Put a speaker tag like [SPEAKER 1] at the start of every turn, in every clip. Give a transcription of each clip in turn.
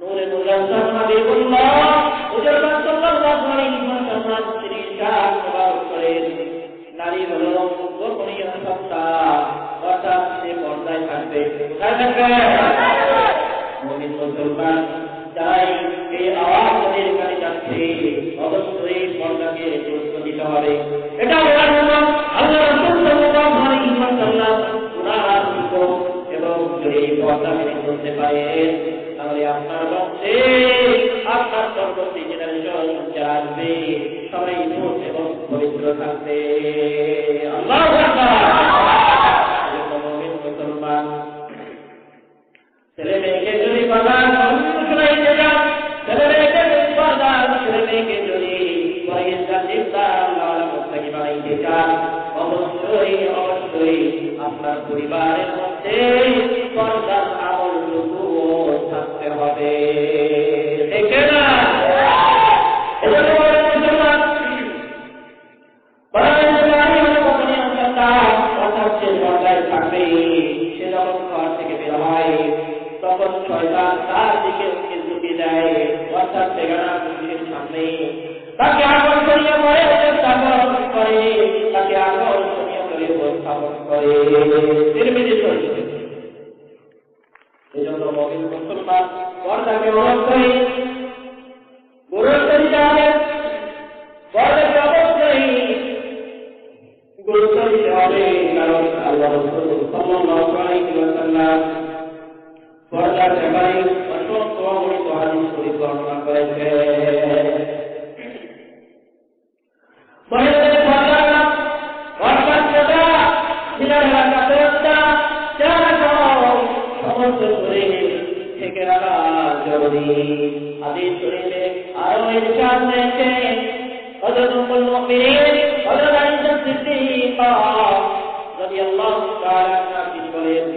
[SPEAKER 1] নূরে মুজাসসাম হাবিবুল্লাহ হুজুর সাল্লাল্লাহু আলাইহি ওয়াসাল্লাম তিনি শান মুবারক করেন নারী হলো গোপনীয় সত্তা, অর্থাৎ সে পর্দায় থাকবে। কোথায় থাকবে? মুমিন মুসলমান যারাই এই আওয়াজ তাদের কানে যাচ্ছে অবশ্যই পর্দাকে গুরুত্ব দিতে হবে। এটা বলার জন্য আল্লাহ রাসূল সাল্লাল্লাহু আলাইহি ওয়াসাল্লাম উনার হুকুম এবং যদি পর্দা মেনে চলতে পারেন তাহলে আপনার বংশে আপনার পরবর্তী জেনারেশন যারা আসবে সবাই সুখ এবং পবিত্র থাকবে। আল্লাহু আকবার। মুমিন মুসলমান ছেলে মেয়েকে যদি বাজার শোনাইতে যান, ছেলে মেয়েকে যদি বাজার ছেলে মেয়েকে যদি পরিষ্কার চিন্তা মুত্তাকি বানাইতে চান, অবশ্যই আপনার পরিবারের মধ্যে পর্দার আমলটুকু থাকতে হবে। ঠিক না? পর্দায় থাকবে, সে যখন ঘর থেকে বের হয় তখন শয়তান তার দিকে ঝুঁকি দেয়, অর্থাৎ বেগানা পুলিশের সামনে তাকে আকর্ষণীয় করে উপস্থাপন করে, তাকে আকর্ষণীয় করে উপস্থাপন করে। তিরমিজি শরীফ। এই জন্য মুমিন মুসলমান পর্দাকে অবশ্যই গুরুত্ব দিতে হবে, পর্দাকে অবশ্যই গুরুত্ব দিতে হবে। কারণ আল্লাহ রাসূল সাল্লাল্লাহু আলাইহি ওয়াসাল্লাম পর্দার ব্যাপারে অসংখ্য অগণিত হাদিস শরীফ বর্ণনা করেছেন। মহিলাদের পর্দার নাম অর্থাৎ যেটা ছিলারা কাপড়টা যারা সমস্ত শরীর থেকে রাখা জরুরি। হাদিস শরীফে আরো ইরশাদ রয়েছে, হযরত উম্মুল মুমিনিন হযরত আয়েশা সিদ্দিকা রাদিয়াল্লাহু তাআলা আনহা বলেন,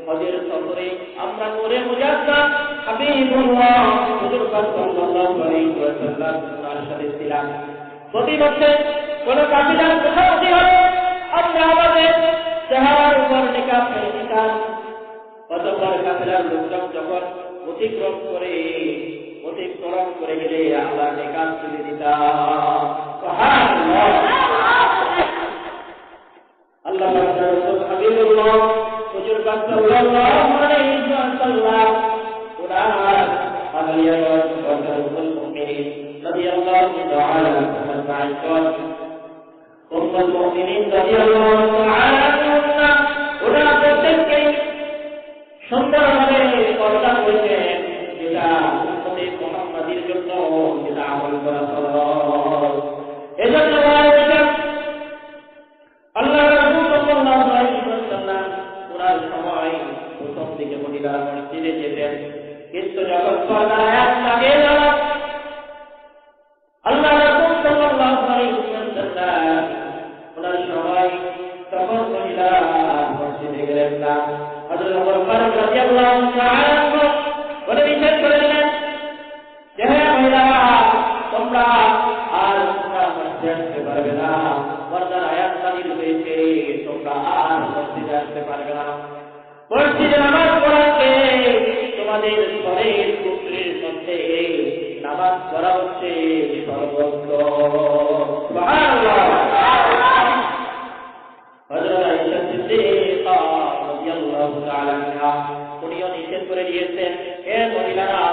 [SPEAKER 1] হজের সফরে আমরা নূরে মুজাসসাম হাবিবুল্লাহ হুজুর সাল্লাল্লাহু আলাইহি ওয়াসাল্লাম তার সাথে ছিলাম। প্রতি বছর কোন কাফিলার মুসাফির হলে আমরা আমাদের চেহারার উপর নিকাব ফেলে দিতাম। অতঃপর কাফিলার লোকজন যখন অতিক্রম করে গেলে আমরা নিকাব তুলে দিতাম। সুবহানাল্লাহ। আল্লাহ রাসূল হাবিবুল্লাহ হুজুর সাল্লাল্লাহু আলাইহি ওয়াসাল্লাম উনার আলিয়াত ওয়াসুল মুমিনিন রাদিয়াল্লাহু তাআলা আনহুম উম্মুল মুমিনিন রাদিয়াল্লাহু তাআলা আনহা উনার প্রত্যেককে সুন্দরভাবে পর্দা করেছেন, যেটা উম্মতে মুহাম্মাদীর জন্য যেটা আমল করা ফরজ। এজন্য আল্লাহ রাসূল সাল্লাল্লাহু আলাইহি ওয়াসাল্লাম ওনার সময় প্রথম দিকে মহিলারা মসজিদে যেতেন, কিন্তু যখন পর্দার আয়াত লাগিয়ে গেল আল্লাহ রাসূল সাল্লাল্লাহু আলাইহি ওয়াসাল্লাম ওনার সময় তখন মহিলারা মসজিদে গেলেন না। হযরত ওমর ফারুক রাদিয়াল্লাহু তাআলা আনহু বলে নিষেধ করলেন যে হে মহিলারা, তোমরা আর মসজিদে আসতে পারবে না, পর্দার আয়াত নাযিল হয়েছে, তোমরা আর মসজিদে আসতে পারবে না। মসজিদে নামাজ পড়াকে তোমাদের ঘরের পুত্রের মধ্যে নামাজ পড়া হচ্ছে সর্বোচ্চ। সুবহানাল্লাহ। হযরত আয়েশা সিদ্দিকা রাদিয়াল্লাহু তাআলা আনহা উনিও নিষেধ করে দিয়েছেন, হে মহিলারা,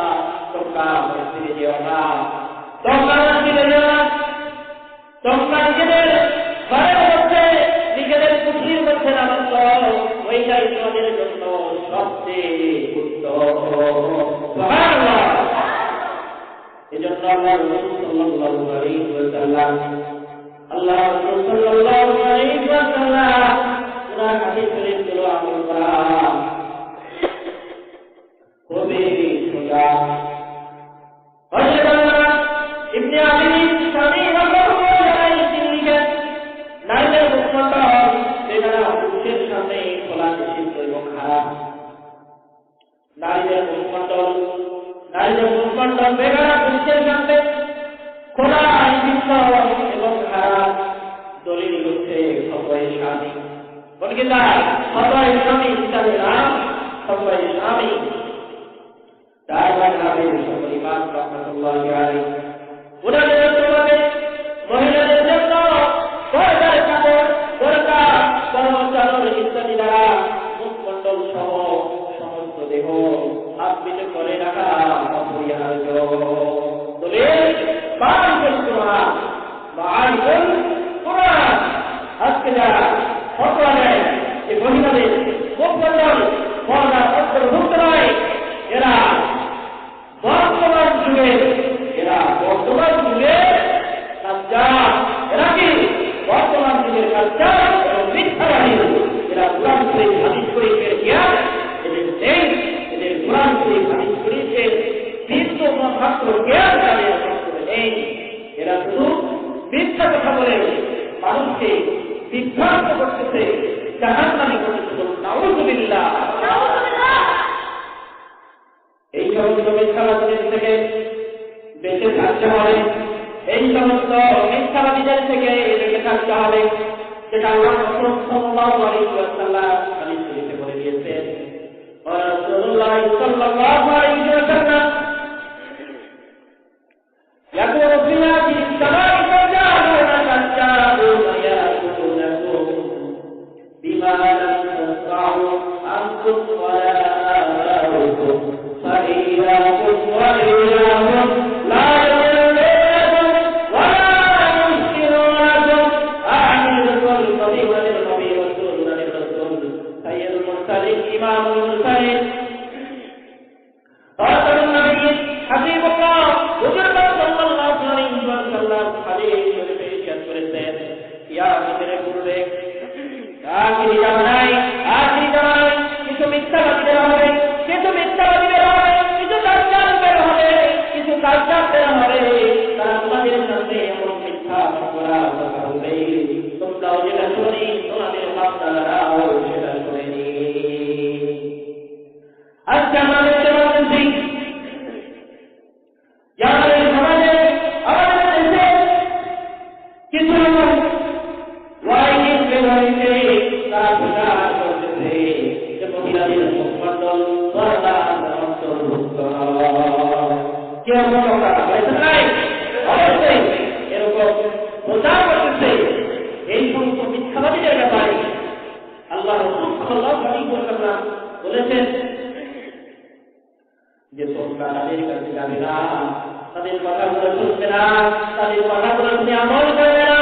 [SPEAKER 1] তোমরা মসজিদে যেও না, তোমরা নিজেদের ঘরের মধ্যে নিজেদের পুত্রের মধ্যে নামাজ পড়ো, ওইটাই তোমাদের জন্য সবচেয়ে উত্তম। সুবহানাল্লাহ। এজন্য আল্লাহ রাসূল সাল্লাল্লাহু আলাইহি ওয়াসাল্লাম উনার হাদিস শরীফগুলো আমল করা খুবই সোজা। ইবনে আবি শামী নারীদের মুখমণ্ডল সেটা পুরুষের সামনে খোলা নিষিদ্ধ এবং হারাম। নারীদের মুখমণ্ডল বেগানা পুরুষের সামনে খোলা নিষিদ্ধ এবং হারাম। দলিল হচ্ছে খবরে স্বামী, কোন কিতাব? খবরে স্বামী, কিতাবের নাম খবরে স্বামী। তার মাঝে সকল ইমাম রাহমাতুল্লাহি আলাইহি ওনাদের তোমাকে মহিলাদের জন্য পর্দার কাপড় বোরকা চাদর ইত্যাদি দ্বারা মুখমণ্ডল সহ সমস্ত দেহ আবৃত করে রাখা অপরিহার্য। তবে মাআরিফুল কুরআন আজকে যারা ফতোয়া দেয় যে মহিলাদের মুখমণ্ডল পর্দা অন্তর্ভুক্ত নয়, এরা বর্তমান যুগে কালচার, এরা কি বর্তমান যুগের কালচার এবং মিথ্যাবাদী। এরা কোরআন শরীফ হাদিস শরীফের জ্ঞান এদের নেই, এদের কোরআন শরীফ হাদিস শরীফের বিন্দু মাত্র জ্ঞান তাদের অন্তরে নেই। এরা শুধু মিথ্যা কথা বলে মানুষকে বিভ্রান্ত করতেছে, জাহান্নামী করতেছে। নাউযুবিল্লাহ। এই সমস্ত মিথ্যাবাদীদের থেকে বেঁচে থাকতে হবে, এই সমস্ত মিথ্যাবাদীদের থেকে বেঁচে থাকতে হবে, যেটা আল্লাহ রাসূল সাল্লাল্লাহু আলাইহি ওয়াসাল্লাম হাদিস শরীফে বলে দিয়েছেন। রাসূলুল্লাহ সাল্লাল্লাহু আলাইহি ওয়াসাল্লাম ইয়াকুলু ফি হাদিহি সালাতি ফাজালুনা কাজ্জাবুনা ইয়াকুলুনাকুম বিমা লাম তাসআউ আনতুম ওয়ালা আবাউকুম فإلهكم وإلههم لا يضلونكم ولا يشركونكم أعلمكم النبي والنبي والرسول والرسول سيد المرسلين إمام المرسلين خاتم النبيين حبيب الله وجل صلى الله عليه وسلم حديث পেশ করেছেন। কিয়ামতের পূর্বে আখিরি জামানায় কিছু মিথ্যাবাদীরা হবে, কিছু মিথ্যাবাদী বের হবে, কিছু কালচার বের হবে, কিছু কালচার বের হবে। তারা তোমাদের সামনে এমন মিথ্যা করা কথা বলবে, তোমরাও যেটা শুনি তোমাদের বাপ-দাদারাও সেটা শোনেনি। আজকে আমরা দেখতে পাচ্ছি আমাদের সমাজে, আমাদের দেশে কিছু ওয়াইকিং বের হয়েছে, তারা প্রচার করতেছে যে মহিলাদের মুখমণ্ডল পর্দা অন্তর্ভুক্ত কেউ অবশ্যই এরকম প্রচার করতেছে। এই সমস্ত মিথ্যাবাদীদের ব্যাপারে আল্লাহ রাসূল সাল্লাল্লাহু আলাইহি ওয়াসাল্লাম বলেছেন যে তোমরা তাদের কাছে যাবে না, তাদের কথাগুলো শুনবে না, তাদের কথাগুলো শুনে আমল করবে না,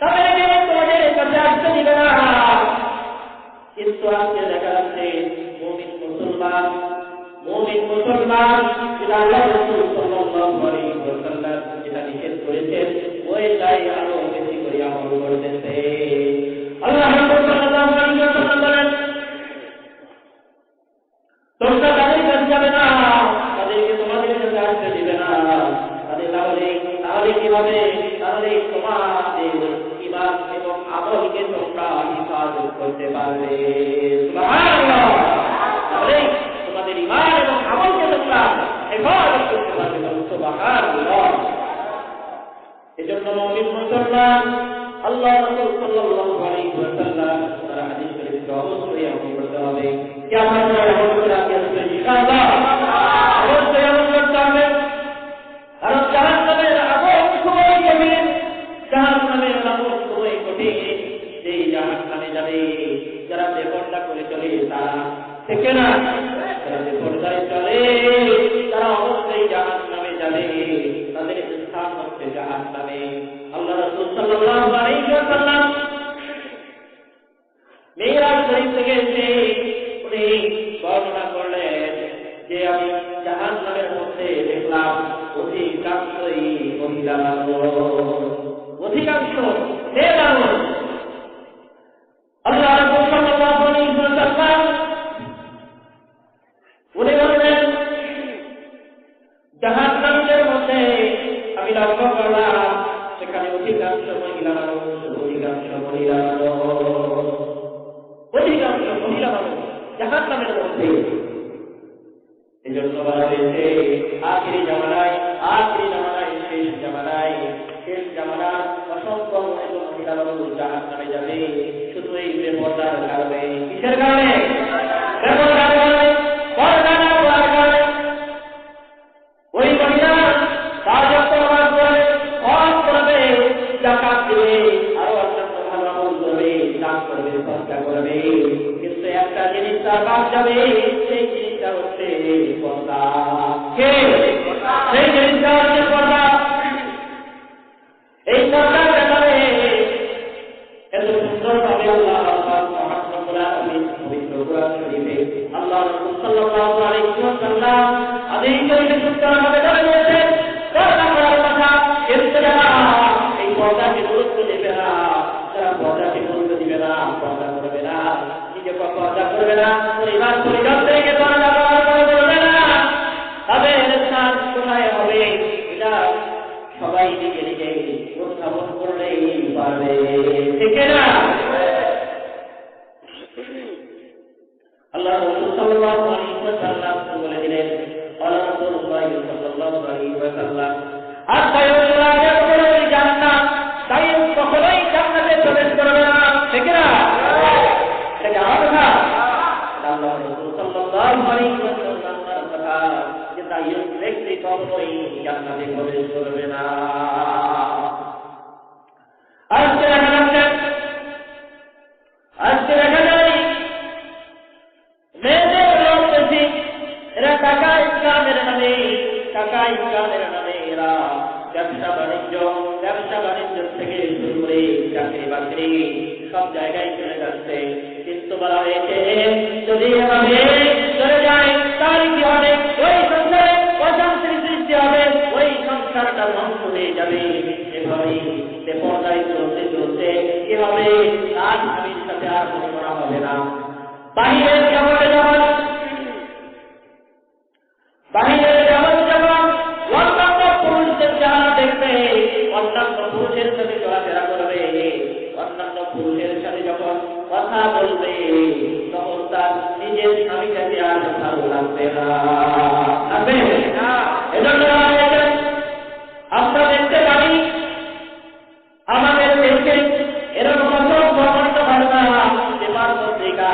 [SPEAKER 1] তাদেরকে তোমাদের কাছে আসতে দিবে না। কিন্তু আজকে দেখা যাচ্ছে মুমিন মুসলমান যেটা আল্লাহ রাসূল সাল্লাল্লাহু আলাইহি ওয়াসাল্লাম যেটা নিষেধ করেছেন ওইটাই আরো বেশি করে আমল করতেছে। আল্লাহ রাসূল সাল্লাল্লাহু আলাইহি ওয়াসাল্লাম বলেন, তোমরা তাদের কাছে যাবে না, তাদেরকে তোমাদের কাছে আসতে দিবে না। তাহলে কিভাবে? তাহলে তোমাদের ঈমান এবং আমলকে তোমরা হিফাজত করতে পারবে। সুবহানাল্লাহ। তাহলে তোমাদের ঈমান এবং আমলকে তোমরা হিফাজত করতে পারবে। সুবহানাল্লাহ। এজন্য মুমিন মুসলমান আল্লাহ রাসূল সাল্লাল্লাহু আলাইহি ওয়াসাল্লাম তার হাদিস শরীফকে অবশ্যই আমল করতে হবে। কিয়ামত আমল করে আসবে ইনশাআল্লাহ। অবশ্যই আমল করতে হবে। কারণ জাহান্নামের আগুন খুবই গভীর, জাহান্নামের আগুন খুবই কঠিন। যেই জাহান্নামে যাবে যারা বেপরদা করে চলে তারা থেকে না, যারা বেপরদায় চলে তারা অবশ্যই জাহান্নামে যাবে। তাদের স্থান হচ্ছে জাহান্নামে। আল্লাহ রাসূল সাল্লাল্লাহু আলাইহি ওয়াসাল্লাম মেরাজ শরীফ থেকে এসে উনি বর্ণনা করলেন যে আমি জাহান্নামের মধ্যে দেখলাম অধিকাংশই মহিলা মানুষ, অধিকাংশ মেয়ে মানুষ। আল্লাহ রাসূল সাল্লাল্লাহু আলাইহি ওয়াসাল্লাম উনি বললেন জাহান্নামের মধ্যে আমি লক্ষ্য করলাম সেখানে অধিকাংশ মহিলা মানুষ, অধিকাংশ মহিলা মানুষ জাহান্নামের মধ্যে। এই জন্য বলা হয়েছে আখিরি জামানায়, শেষ জামানায় অসংখ্য মহিলা মানুষ জাহান্নামে যাবে শুধু এই বেপরদার কারণে। কিসের কারণে? বেপরদার কারণে, পর্দা না করার কারণে। হবে, সেই জিনিসটা হচ্ছে পর্দা। কে? সেই জিনিসটা হচ্ছে পর্দা। এই পর্দার ব্যাপারে এত সুন্দরভাবে আল্লাহ রব্বুল আলামিন পবিত্র কোরআন শরীফে আল্লাহ রাসূল সাল্লাল্লাহু আলাইহি ওয়াসাল্লাম হাদিস শরীফে সুন্দরভাবে বলে দিয়েছেন, পর্দা করার কথা। কিন্তু যারা এই পর্দাকে গুরুত্ব দেবে না, যারা পর্দাকে গুরুত্ব দিবে না, পর্দা করবে না, নিজে পর্দা করবে না, পরিবার পরিজন থেকে পর্দা করবে না, তাদের স্থান কোথায় হবে এটা সবাই নিজে নিজে উদ্ভাবন করলেই পারবে, ঠিক না? আল্লাহ রাসূল সাল্লাল্লাহু আলাইহি ওয়াসাল্লাম বলে দিলেন, আল্লাহ রাসূলুল্লাহ সাল্লাল্লাহু আলাইহি ওয়াসাল্লাম আত্মায়ুল্লাহ ইয়াদখুলুল জান্নাহ, তাই কখনোই জান্নাতে প্রবেশ করবে না, ঠিক না? এটা কি আমার কথা? আল্লাহ রাসূল সাল্লাল্লাহু আলাইহি ওয়াসাল্লামের কথা যে তাই ব্যক্তি কখনোই জান্নাতে প্রবেশ করবে না। আজকে দেখা যায় মেয়েদের লোক বেশি, এরা টাকা ইনকামের নামে এরা ব্যবসা বাণিজ্য থেকে শুরু করে চাকরি বাকরি সব জায়গায় চলে যাচ্ছে। কিন্তু বলা হয়েছে যদি এভাবে চলে যায় তার কি হবে? ওই সংসারে অশান্তির সৃষ্টি হবে, ওই সংসারটা ধ্বংস হয়ে যাবে। এভাবেই বেপরদায় চলতে চলতে কি হবে? তার স্বামীর সাথে আর করা হবে না। বাহিরের যেমন অন্যান্য পুরুষদের যারা দেখবে, অন্যান্য পুরুষের সাথে চলাফেরা করবে, অন্যান্য পুরুষের সাথে যখন কথা বলবে, তখন তার নিজের স্বামীটাকে আর ভালো লাগবে না। এজন্য আমরা দেখতে পারি আমাদের দেশে এরকম পেপার পত্রিকা,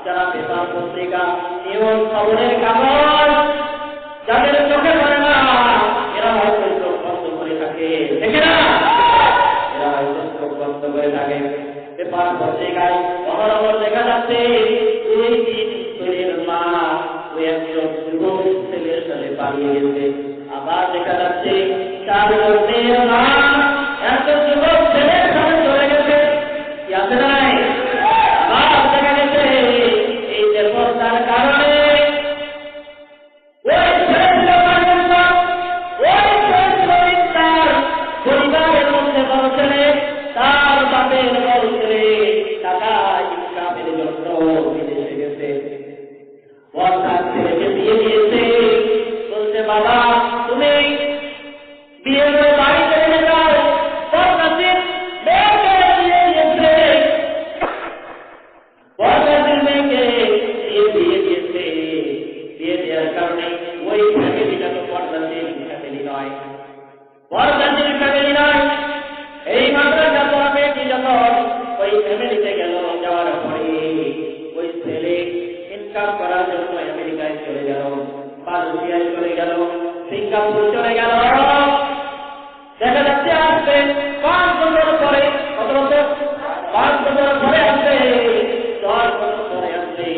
[SPEAKER 1] যারা পেপার পত্রিকা নিউজ খবরের কাগজ যাদের চোখে পড়ে না, এরা হয়তো চোখ বন্ধ করে থাকে, ঠিক না? এরা হয়তো চোখ বন্ধ করে থাকে। পেপার পত্রিকায় অহরহ দেখা যাচ্ছে 2-3 ছেলের মা ওই একজন যুবক ছেলের সাথে পালিয়ে গেছে। আবার দেখা যাচ্ছে 4 মেয়ের মা একজন যুবক ছেলের সাথে চলে গেছে। কি আছে নাই? আবার দেখা গেছে এই বেপরদার কারণে পরিবারের মধ্যে বড় ছেলে তার বাপের বড় ছেলে টাকা ইনকামের জন্য বিদেশে গেছে, তার ছেলেকে বিয়ে দিয়েছে। বলছে বাবা তুমি বিয়ের বাড়ি চলে যাও, বরযাত্রীর মেয়েকে বিয়ে দিয়েছে, বরযাত্রীর মেয়েকে বিয়ে দিয়েছে। বিয়ে দেওয়ার কারণে ওই ফ্যামিলিটা তো বরযাত্রীর ফ্যামিলি নয়, বরযাত্রীর ফ্যামিলি নয়। এই মাদ্রাসা পড়া মেয়েটি যখন ওই ফ্যামিলিতে গেল, যাওয়ার পরে ওই ছেলে ইনকাম করার জন্য আমেরিকায় চলে গেল, মালয়েশিয়ায় চলে গেল, সিঙ্গাপুর চলে গেল। দেখা যাচ্ছে আসবে 5 বছর পরে, কত বছর? 5 বছর পরে আসবে, 10 বছর পরে আসবে।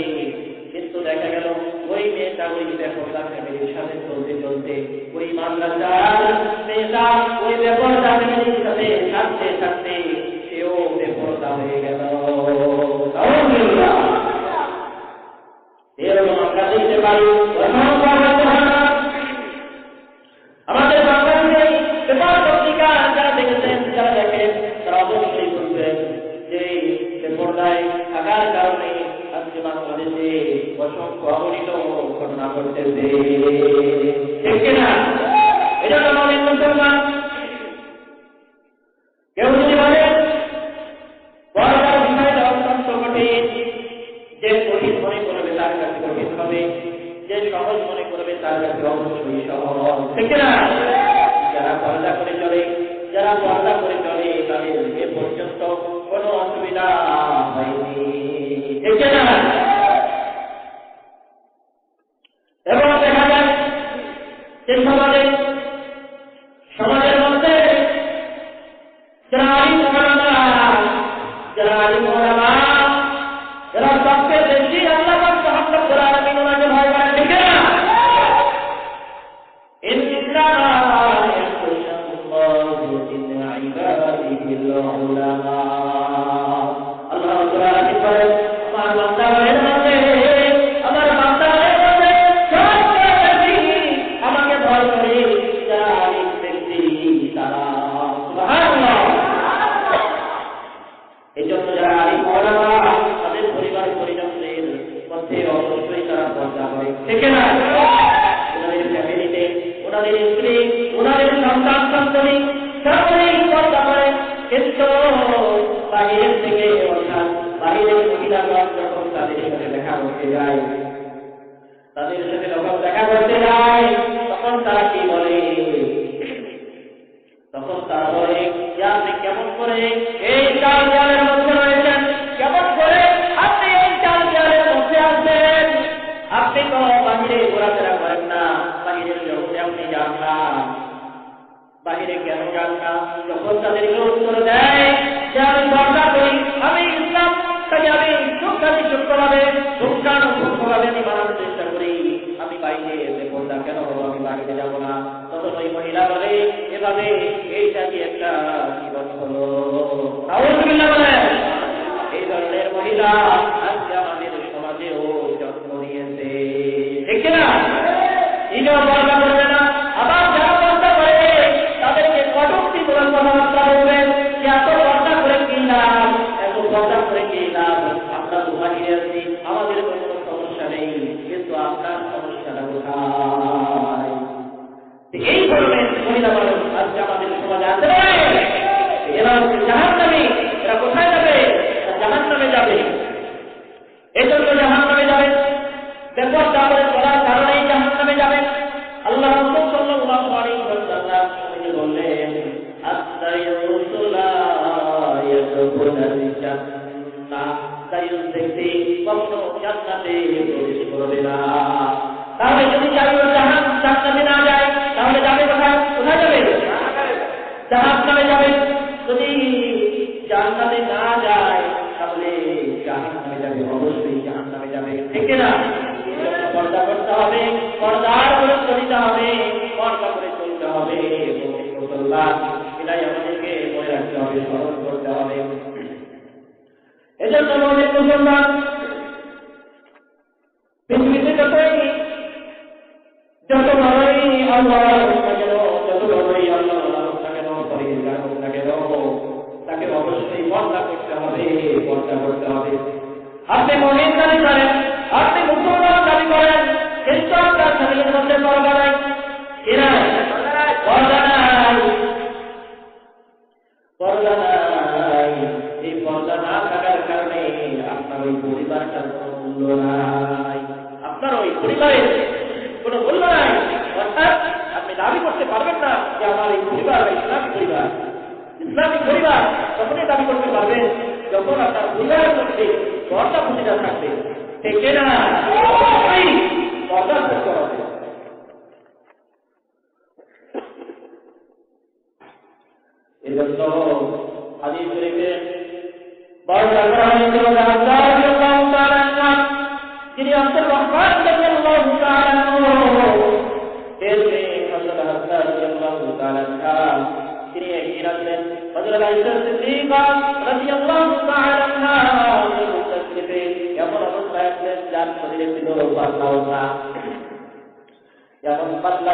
[SPEAKER 1] কিন্তু দেখা গেল ওই মেয়েটা ওই বেপরদা ফ্যামিলির সাথে চলতে চলতে ওই মাদ্রাসার মেয়েটা ওই বেপরদা ফ্যামিলির সাথে থাকতে থাকতে সেও বেপরদা হয়ে গেল। এরকম আমরা দেখতে পারি আমাদের বাংলাদেশে পেপার পত্রিকা যারা দেখেছেন, যারা দেখেন, তারা অবশ্যই বুঝবেন যে বেপরদায় থাকার কারণে আজকে বাংলাদেশে অসংখ্য অগণিত ঘটনা ঘটতেছে, ঠিক না? এটা তো আমাদের মুসলমান। কেউ যদি বলে পর্দার বিষয়টা অত্যন্ত কঠিন, যে কঠিন মনে করবে তার কাছে কঠিন হবে, যে সহজ মনে করবে তার কাছে অবশ্যই সহজ, ঠিক না? যারা পর্দা করে চলে তাদের এ পর্যন্ত কোনো অসুবিধা হয়নি, ঠিক না? এবং দেখা যায় যে সমাজের মধ্যে যারা আলিম ওলামা, যারা সবচেয়ে বেশি আল্লাহ কিন্তু বাহিরের থেকে অর্থাৎ বাহিরের মহিলাগণ যখন তাদের সাথে দেখা করতে যায়, তাদের সাথে যখন দেখা করতে যায় তখন তারা কি বলে? তখন তারা বলে যে আপনি কেমন করে এই চাল দেওয়ালের মধ্যে রয়েছেন, কেমন করে আপনি এই চাল দেওয়ালের মধ্যে আসবেন? আপনি তো বাহিরে ঘোরাফেরা করেন না, বাহিরের জগতে আপনি যান না, বাহিরে কেন যান না? যখন তাদেরকে উত্তর দেয় যে আমি পর্দা করি, আমি ইসলাম তাকে আমি সূক্ষ্মভাবে আমি মানার চেষ্টা করি, আমি বাইরে এসে পর্দা কেন হবো, আমি বাড়িতে যাবো না। তখন ওই মহিলা বলে এভাবে এইটা কি একটা জীবন হলো? বলে এই ধরনের মহিলা আজকে আমাদের সমাজেও জন্ম নিয়েছে, ঠিক না? ইনিও পর্দা করবে না, আবার যারা পর্দা করে তাদেরকে কটূক্তি করে কথাবার্তা বলবেন যে এত পর্দা করে কি লাভ, এত পর্দা করে কি লাভ, আমরা তো বাহিরে আছি, আমাদের কোনো সমস্যা নেই, কিন্তু আপনার সমস্যাটা কোথায়? এই ধরনের মহিলা মানুষ আজকে আমাদের সমাজে আছে। এরা হচ্ছে জাহান্নামী। এরা কোথায় যাবে? জাহান্নামে যাবে। এজন্য জাহান্নামে যাবে, বেপরদা করে চলার কারণেই জাহান্নামে যাবে। আল্লাহ রাসূল সাল্লাল্লাহু আলাইহি ওয়াসাল্লাম বললেন আস-সাইয়্যিদু লা ইয়াদখুলুল জান্নাহ, সাইয়্যিদ ব্যক্তি কখনো জান্নাতে প্রবেশ করবে না। তাহলে যদি জান্নাতে না যায় তাহলে যাবে কোথায়? কোথায় যাবে? জাহান্নামে যাবে। যদি জান্নাতে না যায় তাহলে জাহান্নামে যাবে, অবশ্যই জাহান্নামে যাবে, ঠিক না? পর্দা করতে হবে, পর্দার করে চলতে হবে, পর্দা করে চলতে হবে। মুসলমান এটাই আমাদেরকে মনে রাখতে হবে, স্মরণ করতে হবে। এজন্য আমাদের মুসলমান পৃথিবীতে যত বড়ই আল্লাহ হোক না কেন, যত বড়ই আল্লাহ হোক না কেন, পরিষ্কার হোক না কেন, তাকে অবশ্যই পর্দা করতে হবে, পর্দা করতে হবে। আপনি মুমিন দাবি করেন, আপনি মুসলমান দাবি করেন, কিন্তু আপনার শরীরের মধ্যে পর্দা নাই, কি নাই? পর্দা নাই, পর্দা নাই। এই পর্দা না থাকার কারণে আপনার ওই পরিবারটার কোনো মূল্য নাই, আপনার ওই পরিবারের কোনো মূল্য নাই। অর্থাৎ আপনি দাবি করতে পারবেন না যে আমার এই পরিবার ইসলামিক পরিবার। ইসলামিক পরিবার তখনই দাবি করতে পারবেন যখন আপনার পরিবারের মধ্যে পর্দা প্রতিটা থাকবে, ঠিক না? পর্দা করতে হবে। এই জন্য হাদিস শরীফে বর্ণনা করা হয়েছে যিনি আব্দুর রহমান রাদিয়াল্লাহু তাআলা এর হযরত হাসান রাদিয়াল্লাহু তাআলা তিনি এগিয়ে আসলেন। হযরত আয়েশা সিদ্দিকা রাদিয়াল্লাহু তাআলা এমন অবস্থায় আসলেন যার শরীরে ছিল পাতলা, যেমন পাতলা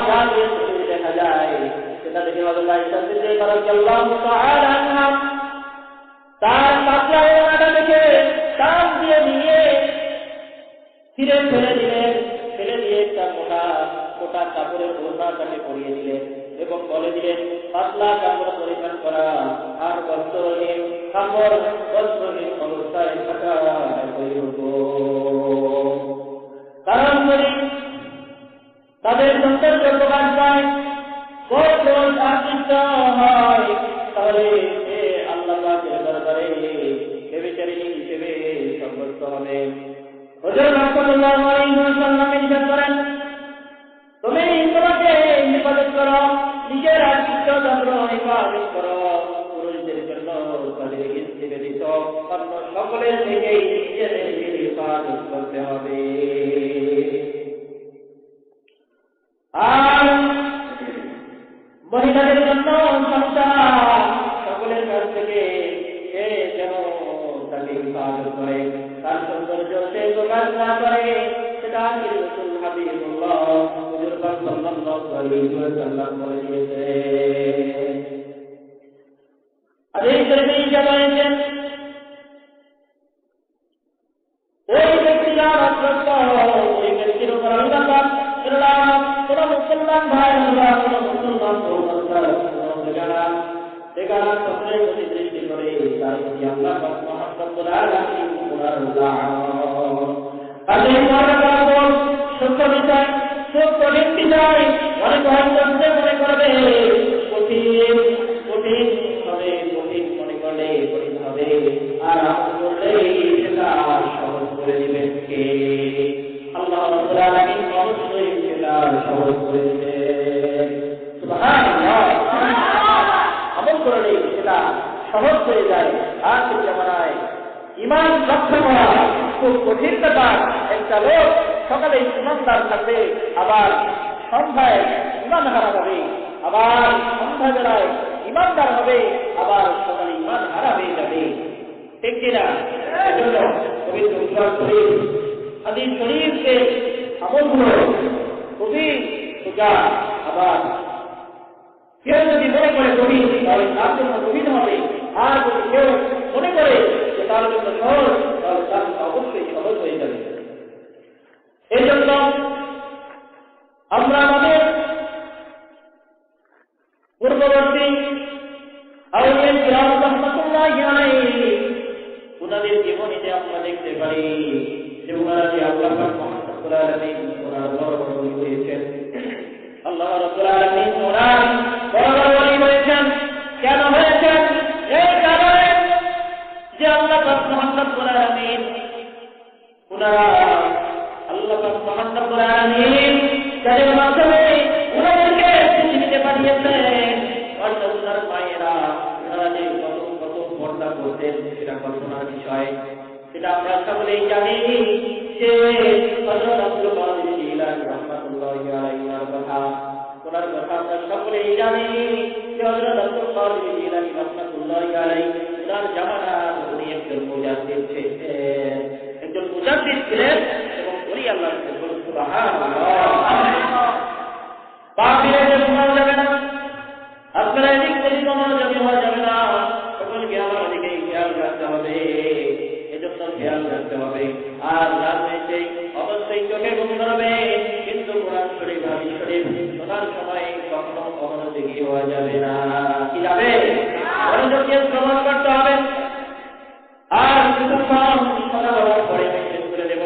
[SPEAKER 1] যার শরীরে দেখা যায়, সেটা দেখে হযরত আয়েশা সিদ্দিকা রাদিয়াল্লাহু তাআলা তার পাতলা ওড়নাটা দেখে টান দিয়ে নিয়ে ফিরে ফেলে দিয়ে একটা মোটা কাপড়ের ওড়নাটাকে পরিয়ে দিলেন এবং বলে দিলেন পাতলা কাপড় পরিধান করা আর বস্ত্রহীন অবস্থায় থাকা। কারণ যদি তাদের সৌন্দর্য প্রকাশ পায়, বড় আকৃষ্ট হয়, তাহলে আল্লাহ পাকের দরবারে ব্যভিচারিণী হিসেবে সাব্যস্ত হবে। হুজুর সাল্লাল্লাহু আলাইহি ওয়াসাল্লাম ইরশাদ করেন, তুমি তোমাকে হিফাজত করো, নিজের আত্মীয়-স্বজন হিফাজত করো, পুরুষদের জন্য তাদের স্ত্রী ব্যতীত অন্য সকলের থেকেই নিজেদেরকে হিফাজত করতে হবে। আর মহিলাদের জন্য সন্তান সকলের কাছ থেকে সে যেন তাকে হিফাজত করে, তার সৌন্দর্য সে প্রকাশ না করে, সেটা রাসূল হাবিবুল্লাহ হুজুর পাক সাল্লাল্লাহু আলাইহি ওয়াসাল্লাম বলে দিয়েছেন। আর এই শরীফে যা বলেছেন, ওই ব্যক্তিরা রাসূল ওই ব্যক্তির উপর আল্লাহ পাক কোন মুসলমান ভাই বা কোন মুসলমান যারা ঠিকানা চন্দ্রের প্রতি দৃষ্টি করে তার প্রতি আল্লাহ মহান রব্বুল আলামিন ওনার লানত। কাজেই মহান সত্য বিচার সত্য বিচার অনেক হয়তো মনে করবে কঠিন কঠিন হবে, কঠিন মনে করলে কঠিন হবে, আর আমল করলে সেটা সহজ করে দিবেন কে? আল্লাহ রাব্বুল আলামিন অবশ্যই সেটা সহজ করে দিবেন। সুবহানাল্লাহ। আমল করলে সেটা সহজ হয়ে যায়। আর জামানায় ঈমান রক্ষা করা খুব কঠিন ব্যাপার। একটা লোক সকালে ঈমানদার থাকবে, আবার সন্ধ্যায় ঈমান হারা হবে, আবার সন্ধ্যাবেলায় ঈমানদার হবে, আবার সকালে ঈমান হারা হয়ে যাবে। ঠিক কিনা? এজন্য পবিত্র কুরআন শরীফ, হাদিস শরীফকে আমলগুলো খুবই সোজা। আবার কেউ যদি মনে করে কঠিন, তাহলে তার জন্য কঠিন হবে। আর যদি কেউ মনে করে যে তার জন্য সহজ, তাহলে তার অবশ্যই সহজ হয়ে যাবে। এই জন্য আমরা আমাদের পূর্ববর্তী আউলিয়া কিরাম রাহমাতুল্লাহি আলাইহি ওনাদের জীবনীতে আমরা দেখতে পারি যে ওনারা যে আল্লাহ পাক মহান রব্বুল আলামিন ওনার বড় বড় ওলি হয়েছেন। আল্লাহ রাব্বুল আলামিন ওনার বড় বড় ওলি হয়েছেন। কেন হয়েছেন? এই কারণে যে আল্লাহ পাক মহান রব্বুল আলামিন ওনারা আল্লাহ পাক মহান রব্বুল আলামিন যাদের মাধ্যমে ওনাদেরকে পৃথিবীতে পাঠিয়েছেন, অর্থাৎ ওনার মায়েরা ওনারা যে কত কত পর্দা করতেন সেটা কল্পনার বিষয়। সেটা আমরা সকলেই জানি যে হযরত আব্দুল কাদের জিলানী রাহমাতুল্লাহি আলাইহি ওনার কথা আমরা সকলেই জানি যে হযরত আব্দুল কাদের জিলানী রাহমাতুল্লাহি আলাইহি ওনার জামানার উনি একজন মুজাদ্দিদ ছিলেন, একজন মুজাদ্দিদ ছিলেন এবং উনি আল্লাহর রাসূল সুবহানাল্লাহ। বাকিরা যে ঘুমানো যাবে না, আপনারা এদিক থেকে মনোযোগী হওয়া যাবে না, সকলকে আমার দিকে খেয়াল রাখতে হবে। এজন্য খেয়াল রাখতে হবে। আর রাজনীতি অবশ্যই চোখে ঘুম ধরবে, কিন্তু কোরআন শরীফ হাদিস শরীফ শোনার সময় কখনো অমনোযোগী হওয়া যাবে না। কি যাবে? মনোযোগী শ্রবণ করতে হবে। আর কিছুক্ষণ কথা বলার পরে আমি শেষ করে দেব।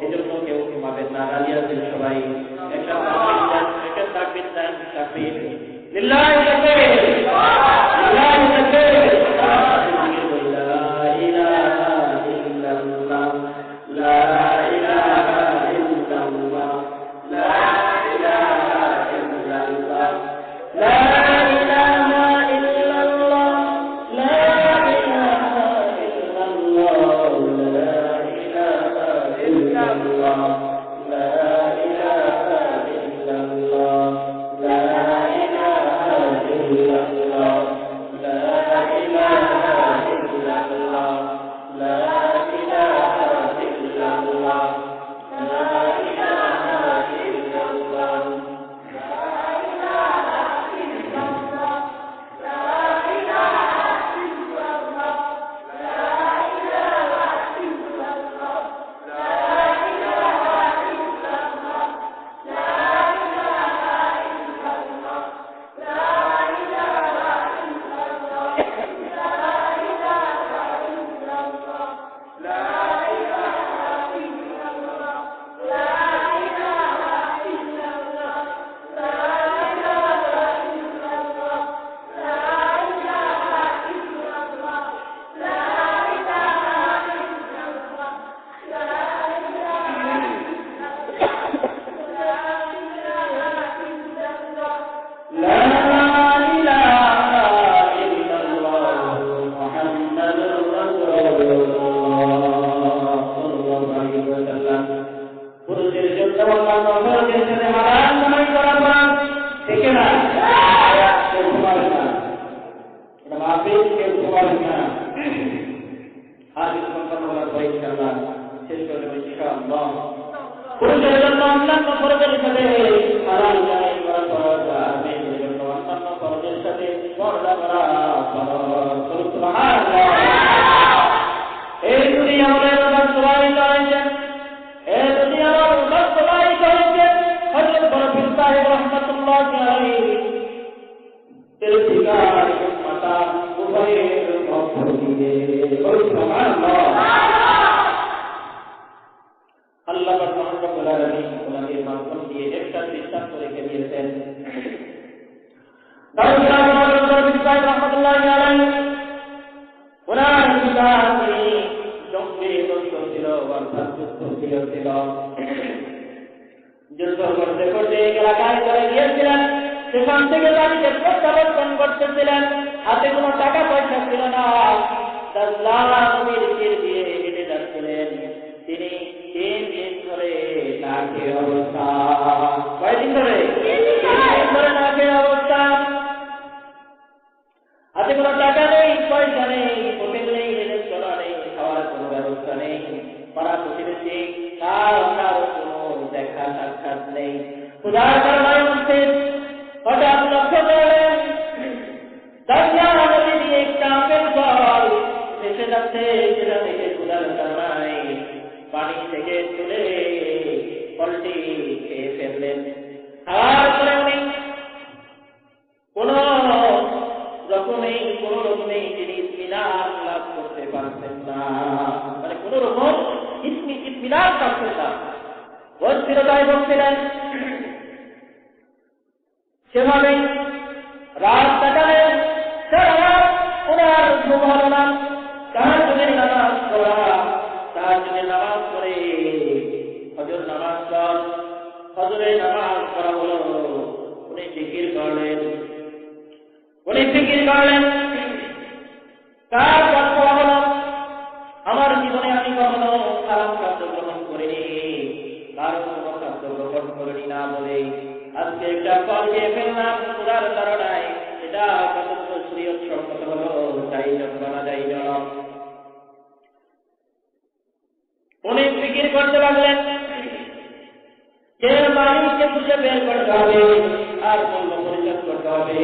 [SPEAKER 1] এজন্য কেউ ঘুমাবেন না, রাজি আছেন সবাই? একটা তাকবীর দেন, তাকবীর লিল্লাহি তাকবীর, লিল্লাহি তাকবীর। দিয়েছেন। রহমতুল্লাহ ওনার পিতা তিনি জঙ্গিগ্রস্ত ছিল, অর্থাৎ যুদ্ধ ছিল। যুদ্ধ করতে করতে এলাকায় চলে গিয়েছিলেন, সেখান থেকে বাড়িতে প্রত্যাবর্তন করতেছিলেন। হাতে কোনো টাকা পয়সা ছিল না, নবীর তীর দিয়ে হেঁটে যাচ্ছিলেন। তিনি 3 দিন ধরে না খেয়ে অবস্থা। কয়দিন ধরে? 3 দিন ধরে না খেয়ে অবস্থা। হাতে কোনো টাকা নেই, পয়সা নেই, হোটেল নেই, রেলের চলা নেই, খাওয়ার কোনো ব্যবস্থা নেই। পাড়া প্রতিবেশী কারো কোনো দেখা সাক্ষাৎ নেই। ক্ষুধার কারণে মধ্যে হঠাৎ লক্ষ্য করলেন দরজা নদী দিয়ে একটা আপেল ফল ভেসে যাচ্ছে। সেটা থেকে ক্ষুধার কারণে পানি থেকে তুলে ফলটি খেয়ে ফেললেন। খাওয়ার পরে উনি কোন রকমে তিনি ইতমিনান লাভ করতে পারছেন না, মানে কোন রকম ইতমিনান পাচ্ছেন না, অস্থিরতায় ভুগছিলেন। সেভাবে রাত কাটালেন, সারা ওনার ঘুম হলো না। তাহাজ্জুদের নামাজ পড়া, তাহাজ্জুদের নামাজ পড়ে ফজর নামাজ পড়, ফজরের নামাজ পড়া হলো। উনি জিকির করলেন, কার গল্প হলো, আমার জীবনে আমি কখনো খারাপ খাদ্য গ্রহণ করিনি, কারো কোনো খাদ্য গ্রহণ করিনি না বলে আজকে একটা ফল খেয়ে ফেললাম ক্ষুধার তাড়নায়। এটা কতগুলো শরীয়ত সম্মত হলো, যাই না যাই না। উনি ফিকির করতে লাগলেন যে মালিককে খুঁজে বের করতে হবে আর মূল্য পরিশোধ করতে হবে।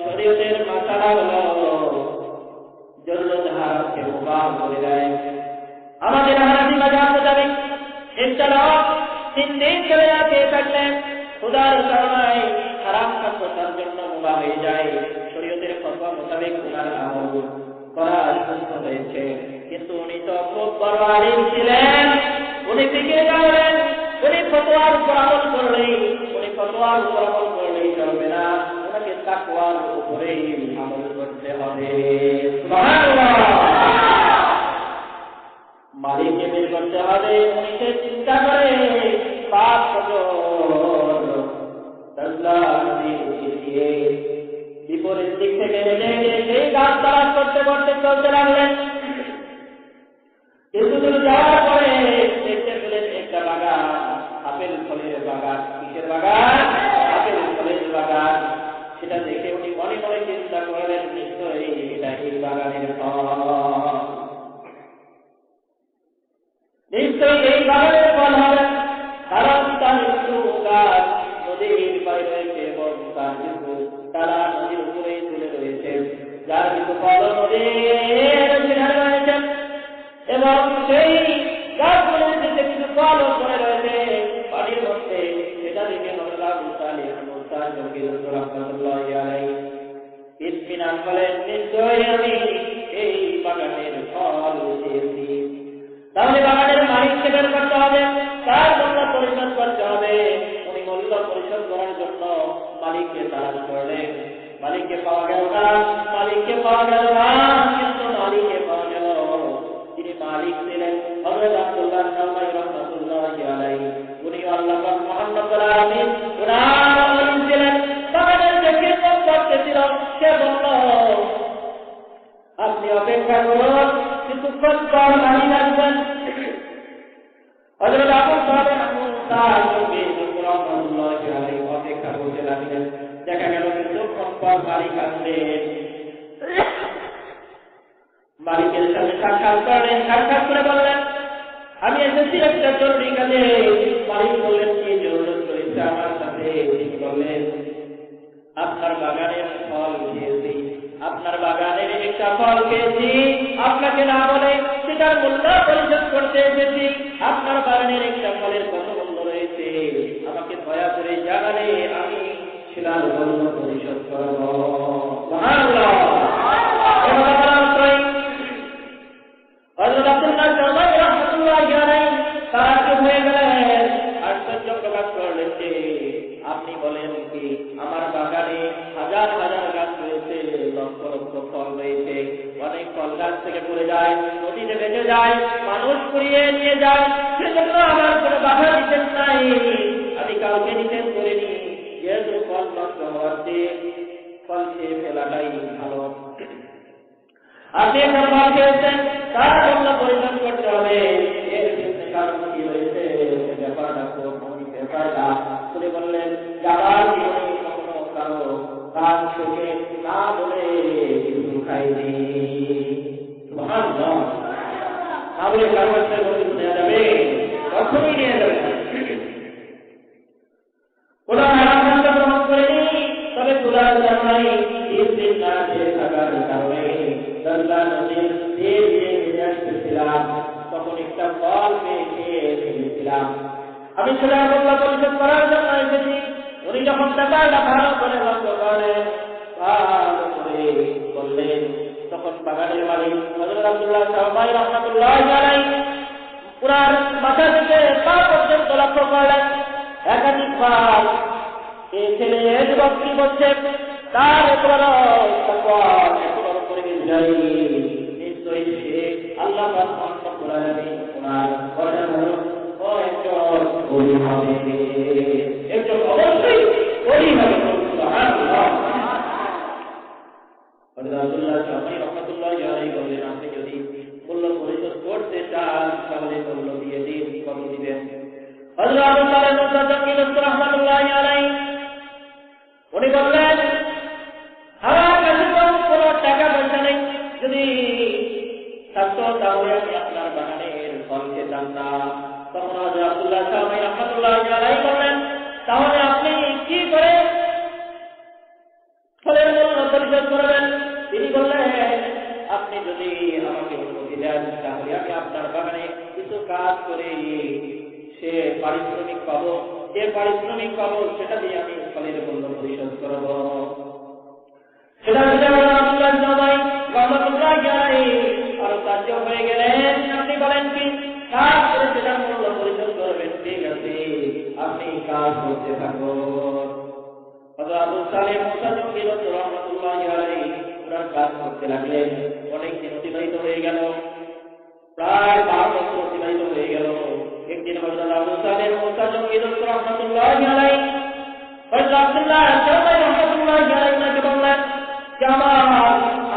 [SPEAKER 1] শরীয়তের মাসালা হলো জরুরত হারামকে মুবাহ করে দেয়। আমাদের হানাফি মাযহাব মোতাবেক একটা লোক 3 দিন ধরে না খেয়ে থাকলেন, ক্ষুধার কারণে হারাম খাদ্য তার জন্য মুবাহ হয়ে যায়। শরীয়তের ফতোয়া মোতাবেক ওনার আমল করা সুস্থ হয়েছে। কিন্তু উনি তো খুব বড় আলিম ছিলেন, উনি ফিকির করলেন উনি ফতোয়ার উপর আমল করলেই চলবে না, ওনাকে তাকওয়ার উপরেই আমল করতে হবে। সুবহানাল্লাহ। মালিককে বের করতে হবে। উনি সে চিন্তা করে 5 বছর বিপরীত দিক থেকে সেই গাছ তালাশ করতে করতে চলতে লাগলেন। কিছু দূর যাওয়ার পরে দেখতে পেলেন একটা বাগান, আপেল ফলের বাগান। কিসের বাগান? আপেল ফলের বাগান। সেটা দেখে উনি মনে মনে চিন্তা করলেন নিশ্চয়ই এটা এই বাগানের ফল, নিশ্চয়ই এই বাগানের ফল হবে। কারণ তার একটু গাছ নদীর পাড়ে রয়েছে এবং তার কিন্তু তারা নদীর উপরেই তুলে রয়েছে, যার কিন্তু ফল নদীর কিনারে রয়েছে এবং সেই গাছগুলোর দিকে কিছু ফল করে রয়েছে পানির মধ্যে। সেটা দেখে ইতমিনান বলেন নিশ্চয়ই আমি এই বাগানের ফল খেয়েছি। তাহলে বাগানের মালিককে বের করতে হবে, তার মূল্য পরিশোধ করতে হবে। উনি মূল্য পরিশোধ করার জন্য মালিককে তালাশ করলেন। মালিককে পাওয়া গেল না, কিন্তু মালিককে পাওয়া গেল। যিনি মালিক ছিলেন হযরত আব্দুল্লাহ নামাই রাহমাতুল্লাহি আলাইহি। উনি আল্লাহ পাক মুহাম্মদ সাল্লাল্লাহু আলাইহি ওনার মালিক ছিলেন। বাগানের যে খেদমত করতেছিল সে বলল আপনি অপেক্ষা করুন, কিছুক্ষণ পর মালিক আসবেন। হযরত আবু সালেহ রাহমাতুল্লাহি আলাইহি অপেক্ষা করতে লাগলেন। দেখা গেল কিছুক্ষণ পর মালিক আসলেন। মালিকের সাথে সাক্ষাৎ করলেন, সাক্ষাৎ করে বললেন আমি এসেছি একটা জরুরি কাজে। মালিক বললেন কি জরুরত রয়েছে আমার সাথে? তিনি বললেন আপনার বাগানের ফল খেয়েছি, আপনার বাগানের একটা ফল খেয়েছি, আপনাকে না বলে সেটার মূল্য পরিশোধ করতে এসেছি। আপনার বাগানের একটা ফলের কত মূল্য রয়েছে আমাকে দয়া করে জানালে আমি সেটার মূল্য পরিশোধ করব। সুবহানাল্লাহ। হযরত আব্দুল্লাহ নামাই রাহমাতুল্লাহি আলাইহি তার হয়ে গেলেন, আশ্চর্য প্রকাশ করলেন যে আপনি বলেন কি আমার বাগানে হাজার হাজার গাছ রয়েছে, লক্ষ লক্ষ ফল রয়েছে, অনেক ফল গাছ থেকে পড়ে যায়, নদীতে বেঁচে যায়, মানুষ কুড়িয়ে নিয়ে যায়, সেজন্য আমার কোনো বাধা নিষেধ নাই, আমি কাউকে নিষেধ করিনি। যেহেতু ফল নষ্ট হওয়ার চেয়ে ফল খেয়ে ফেলাটাই ভালো। আপনি একটা ফল খেয়েছেন, তার জন্য পরিশ্রম করতে হবে। এর পিছনে কারণ কি রয়েছে ব্যাপারটা খুব ব্যাপারটা করে বললেন যে আমার জীবনে কখনো কারো কাজ থেকে না বলে কিছু খাইনি। সুবহানাল্লাহ, না বলে কারো কাছে কিছু নেওয়া যাবে? কখনই নিয়ে যাবে না। কোন হারাম কাজ গ্রহণ করেনি, তবে খোদার জানাই দিন না খেয়ে থাকার কারণে গঙ্গা নদীর তীর দিয়ে ফিরে আসতেছিলাম, তখন একটা ফল পেয়ে খেয়ে ফেলেছিলাম। আমি সেটা আল্লাহ পরিশোধ করার জন্য এসেছি। উনি যখন ব্যাপারটা ভালো করে লক্ষ্য করেন, ভালো করে বললেন, তখন বাগানের মালিক হযরত আব্দুল্লাহ সাহাবাই রাহমাতুল্লাহ আলাইহি পুরার মাথা থেকে পা পর্যন্ত লক্ষ্য করলেন। একাধিকবার এই ছেলে যুবক কি বলছে, তার একেবারে পরিবেশ যাই নিশ্চয়ই সে আল্লাহ একজন অবশ্যই ওই হবে। বললেন আপনি যদি মূল্য পরিশোধ করতে চান তাহলে মূল্য দিয়ে দিন, কত দিবেন? উনি বললেন আমার কাছে তো কোনো টাকা পয়সা নেই, যদি থাকতো তাহলে আমি আপনার বাগানের ফল খেতাম না। তখন আব্দুল্লাহ সাহাবাই রাহমাতুল্লাহ আলাইহি বললেন তাহলে আপনি কি করে ফলের মূল্য পরিশোধ করবেন? তিনি বললেন আপনি যদি আমাকে অনুমতি দেন তাহলে আমি আপনার বাগানে কিছু কাজ করে সে পারিশ্রমিক পাবো, যে পারিশ্রমিক পাবো সেটা দিয়ে আমি ফলের মূল্য পরিশোধ করব। সেটা আব্দুল্লাহ সাহাবাই রাহমাতুল্লাহ আলাইহি আরো কার্য হয়ে গেলেন। আপনি বলেন কি কাজ করে সেটার মূল্য পরিশোধ করবেন? ঠিক আছে, আপনি কাজ করতে থাকুন। আবু সালেহ মুসা জঙ্গি রাহমাতুল্লাহ আলাইহি পুরান কাজ করতে লাগলেন। অনেক দিন অতিবাহিত হয়ে গেল, প্রায় 12 বছর অতিবাহিত হয়ে গেল। একদিন হযরত আবু সালেহ মুসা জঙ্গি রাহমাতুল্লাহ আলাইহি হযরত আব্দুল্লাহ সাহাবাই রাহমাতুল্লাহ আলাইহি বললেন যে আমার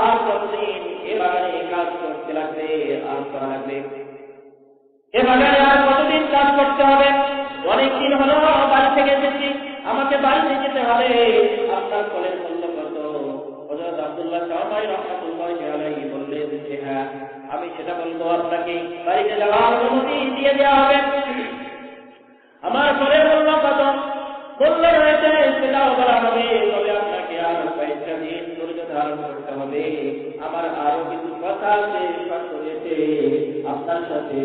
[SPEAKER 1] আর কতদিন এ বাগানে কাজ করতে লাগবে, আর করা লাগবে, এ বাগানে আর কতদিন কাজ করতে হবে? অনেকদিন হলো বাড়ি থেকে এসেছি, আমাকে বাড়িতে যেতে হবে, আপনার ফলের মূল্য কত? হযরত আব্দুল্লাহ সাহাবাই রাহমাতুল্লাহ আলাইহি বললেন যে হ্যাঁ, আমি সেটা বলবো, আপনাকে বাড়িতে যাওয়ার অনুমতি দিয়ে দেওয়া হবে। আমার ফলের মূল্য কত মূল্য রয়েছে সেটাও বলা হবে, তবে আপনাকে আর কয়েকটা দিন ধৈর্য ধারণ করতে হবে। আমার আরো কিছু কথা আছে, শর্ত রয়েছে আপনার সাথে।